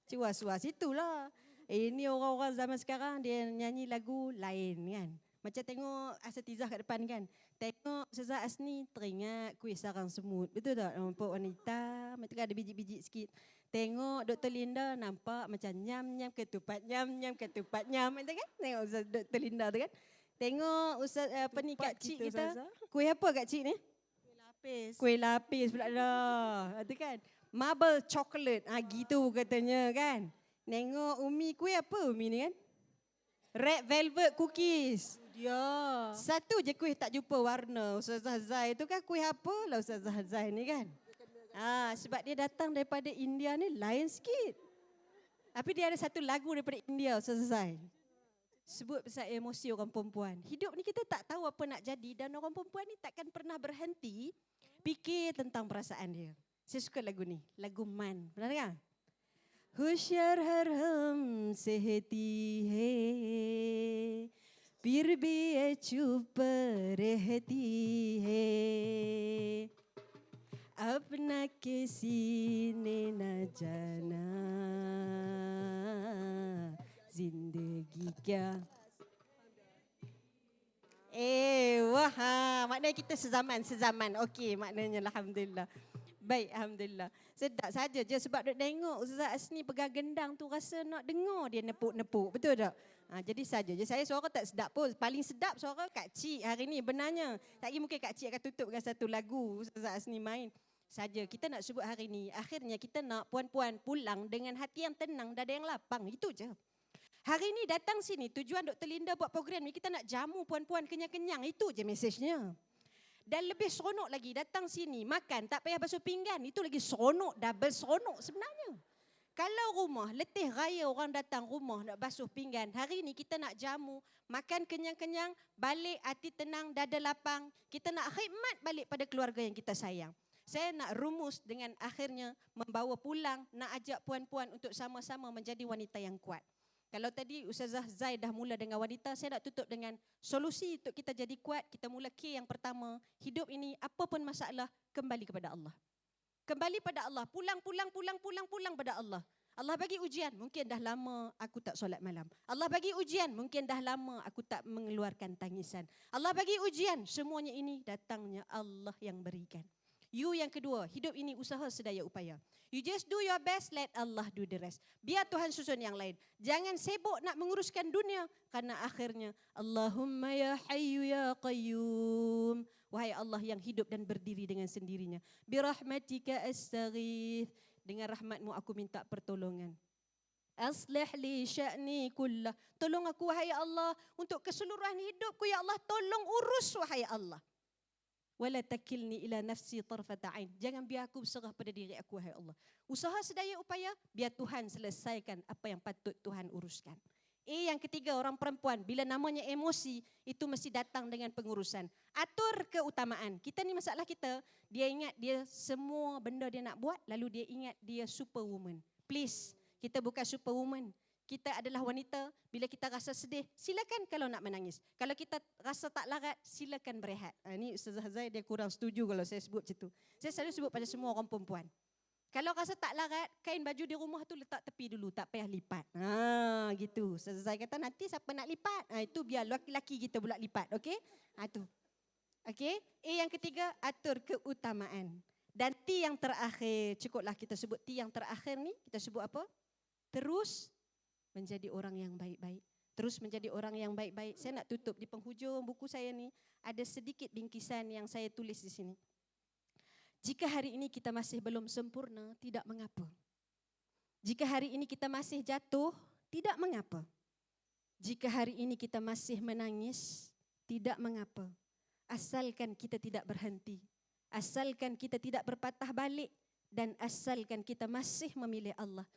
ciwas-was itulah. Ini orang-orang zaman sekarang dia nyanyi lagu lain kan. Macam tengok Asatizah kat depan kan. Tengok Ustazah Asni teringat kuih sarang semut. Betul tak? Nampak wanita, macam ada biji-biji sikit. Tengok Dr. Linda nampak macam nyam-nyam ketupat, nyam-nyam ketupat, nyam. Betul kan? Tengok Ustaz Dr. Linda tu kan. Tengok Ustaz Kak Cik kita. Kuih apa Kak Cik ni? Kuih lapis. Kuih lapis pula dah. Betul kan? Marble chocolate. Gitu katanya kan. Tengok Umi kuih apa Umi ni kan? Red velvet cookies. Dia. Satu je kuih tak jumpa warna. Ustazah Zai tu kan kuih apa lah Ustazah Zai ni kan? Sebab dia datang daripada India ni lain sikit. Tapi dia ada satu lagu daripada India Ustazah Zai. Sebut pasal emosi orang perempuan. Hidup ni kita tak tahu apa nak jadi dan orang perempuan ni takkan pernah berhenti fikir tentang perasaan dia. Saya suka lagu ni. Lagu Man. Pernah dengar? होशियार हर हम सहती है फिर भी ये चुप रहती है अपना किसी ने न जाना जिंदगी क्या. Wah, maknanya kita sezaman. Okey, maknanya alhamdulillah. Baik, alhamdulillah. Sedap saja je sebab duk tengok Ustazah Asni pegang gendang tu rasa nak dengar dia nepuk-nepuk. Betul tak? Jadi saja je. Saya suara tak sedap pun. Paling sedap suara Kak Cik hari ni benarnya. Tak mungkin Kak Cik akan tutup dengan satu lagu Ustazah Asni main. Saja kita nak sebut hari ni. Akhirnya kita nak puan-puan pulang dengan hati yang tenang, dada yang lapang. Itu je. Hari ni datang sini tujuan Dr. Linda buat program ni kita nak jamu puan-puan kenyang-kenyang. Itu je mesejnya. Dan lebih seronok lagi datang sini makan tak payah basuh pinggan. Itu lagi seronok, double seronok sebenarnya. Kalau rumah letih raya orang datang rumah nak basuh pinggan. Hari ni kita nak jamu, makan kenyang-kenyang, balik hati tenang, dada lapang. Kita nak khidmat balik pada keluarga yang kita sayang. Saya nak rumus dengan akhirnya membawa pulang, nak ajak puan-puan untuk sama-sama menjadi wanita yang kuat. Kalau tadi Ustazah Zai dah mula dengan wanita, saya nak tutup dengan solusi untuk kita jadi kuat. Kita mula K yang pertama. Hidup ini apa pun masalah, kembali kepada Allah. Kembali pada Allah. Pulang pada Allah. Allah bagi ujian, mungkin dah lama aku tak solat malam. Allah bagi ujian, mungkin dah lama aku tak mengeluarkan tangisan. Allah bagi ujian, semuanya ini datangnya Allah yang berikan. You yang kedua, hidup ini usaha sedaya upaya. You just do your best, let Allah do the rest. Biar Tuhan susun yang lain. Jangan sibuk nak menguruskan dunia. Karena akhirnya, Allahumma ya hayyu ya qayyum. Wahai Allah yang hidup dan berdiri dengan sendirinya. Birahmatika astaghith. Dengan rahmatmu aku minta pertolongan. Aslih li sya'ni kullah. Tolong aku wahai Allah. Untuk keseluruhan hidupku ya Allah. Tolong urus wahai Allah. Wala takilni ila nafsi tarfata ain. Jangan biar aku berserah pada diri aku wahai Allah. Usaha sedaya upaya biar Tuhan selesaikan apa yang patut Tuhan uruskan. Yang ketiga, orang perempuan. Bila namanya emosi, itu mesti datang dengan pengurusan. Atur keutamaan. Kita ni masalah kita, dia ingat dia semua benda dia nak buat, lalu dia ingat dia superwoman. Please, kita bukan superwoman. Kita adalah wanita, bila kita rasa sedih, silakan kalau nak menangis. Kalau kita rasa tak larat, silakan berehat. Ini Ustazah Zai dia kurang setuju kalau saya sebut macam tu. Saya selalu sebut pada semua orang perempuan. Kalau rasa tak larat, kain baju di rumah tu letak tepi dulu, tak payah lipat. Gitu. Ustazah Zai kata nanti siapa nak lipat? Itu biar lelaki kita pula lipat, okey? Tu. Okey? Yang ketiga, atur keutamaan. Dan T yang terakhir, cukuplah kita sebut T yang terakhir ni, kita sebut apa? Terus menjadi orang yang baik-baik. Terus menjadi orang yang baik-baik. Saya nak tutup di penghujung buku saya ni, ada sedikit bingkisan yang saya tulis di sini. Jika hari ini kita masih belum sempurna, tidak mengapa. Jika hari ini kita masih jatuh, tidak mengapa. Jika hari ini kita masih menangis, tidak mengapa. Asalkan kita tidak berhenti. Asalkan kita tidak berpatah balik. Dan asalkan kita masih memilih Allah.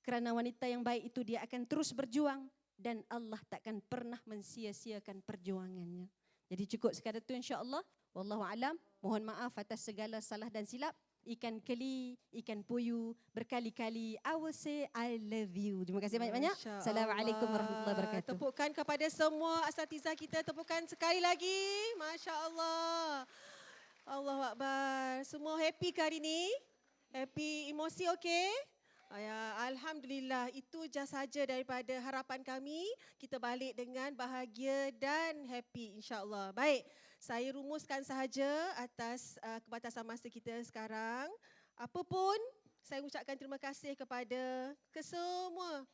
Kerana wanita yang baik itu dia akan terus berjuang dan Allah takkan pernah mensia-siakan perjuangannya. Jadi cukup sekadar itu insya-Allah. Wallahu alam. Mohon maaf atas segala salah dan silap. Ikan keli, ikan puyuh, berkali-kali I will say I love you. Terima kasih banyak-banyak. Assalamualaikum warahmatullahi wabarakatuh. Tepukan kepada semua asatizah kita. Tepukan sekali lagi. Masya Allah. Allahu Akbar. Semua happy ke hari ini? Happy, emosi okey? Ya, Alhamdulillah, itu sahaja daripada harapan kami. Kita balik dengan bahagia dan happy insya-Allah. Baik, saya rumuskan sahaja atas kebatasan masa kita sekarang. Apapun, saya ucapkan terima kasih kepada kesemua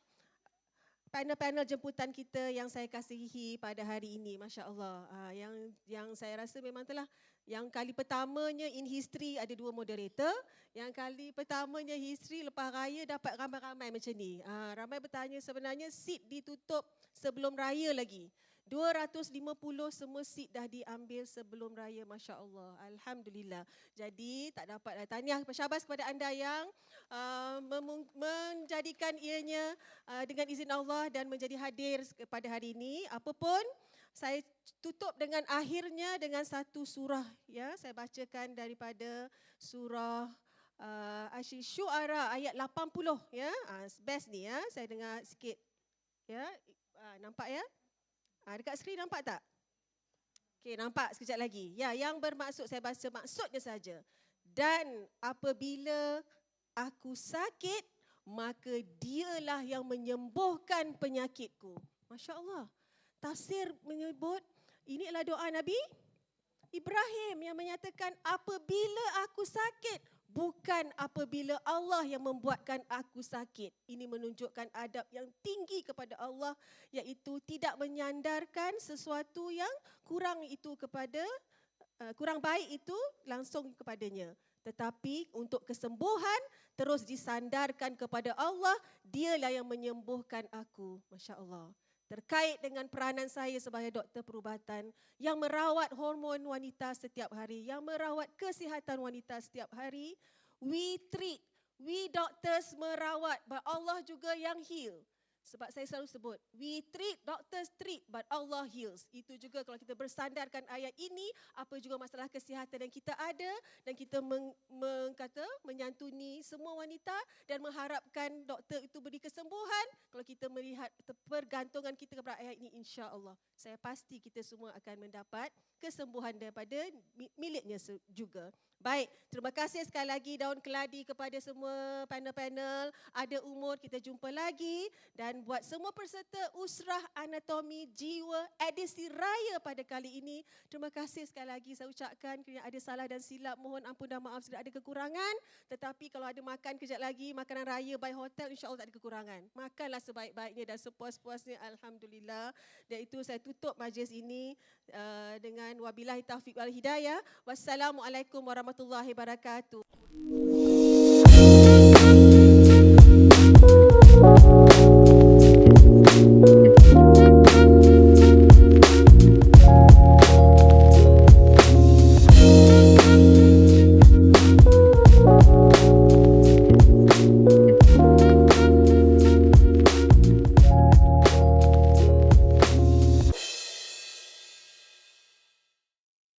panel-panel jemputan kita yang saya kasihi pada hari ini. Masya Allah. Yang saya rasa memang telah yang kali pertamanya in history ada 2 moderator. Yang kali pertamanya history lepas raya dapat ramai-ramai macam ni. Ramai bertanya sebenarnya seat ditutup sebelum raya lagi. 250 semua seat dah diambil sebelum raya. Masya Allah. Alhamdulillah. Jadi tak dapat tahniah syabas kepada anda yang menjadikan ianya dengan izin Allah dan menjadi hadir pada hari ini. Apapun, saya tutup dengan akhirnya dengan satu surah, ya. Saya bacakan daripada surah Asy-Syu'ara ayat 80, ya. Best ni, ya. Saya dengar sikit. Ya. Nampak, ya? Dekat skrin nampak tak? Okey, nampak sekejap lagi. Ya, yang bermaksud saya baca maksudnya saja. Dan apabila aku sakit, maka dialah yang menyembuhkan penyakitku. Masya Allah. Tafsir menyebut, ini adalah doa Nabi Ibrahim yang menyatakan apabila aku sakit, bukan apabila Allah yang membuatkan aku sakit. Ini menunjukkan adab yang tinggi kepada Allah, iaitu tidak menyandarkan sesuatu yang kurang baik itu langsung kepadanya. Tetapi untuk kesembuhan terus disandarkan kepada Allah, dialah yang menyembuhkan aku. Masya Allah. Terkait dengan peranan saya sebagai doktor perubatan yang merawat hormon wanita setiap hari, yang merawat kesihatan wanita setiap hari, we doctors merawat, but Allah juga yang heal. Sebab saya selalu sebut, we doctors treat, but Allah heals. Itu juga kalau kita bersandarkan ayat ini, apa juga masalah kesihatan yang kita ada dan kita menyantuni semua wanita dan mengharapkan doktor itu beri kesembuhan. Kalau kita melihat pergantungan kita kepada ayat ini, insya-Allah, saya pasti kita semua akan mendapat kesembuhan daripada miliknya juga. Baik, terima kasih sekali lagi daun keladi kepada semua panel-panel. Ada umur, kita jumpa lagi. Dan buat semua peserta Usrah Anatomi Jiwa edisi Raya pada kali ini, terima kasih sekali lagi saya ucapkan. Kerana ada salah dan silap, mohon ampun dan maaf jika ada kekurangan. Tetapi kalau ada makan kejap lagi, makanan raya by hotel, insya-Allah tak ada kekurangan. Makanlah sebaik-baiknya dan sepuas-puasnya, alhamdulillah. Dan itu saya tutup majlis ini dengan wabillahi taufiq wal hidayah. Wassalamualaikum warahmatullahi wabarakatuh.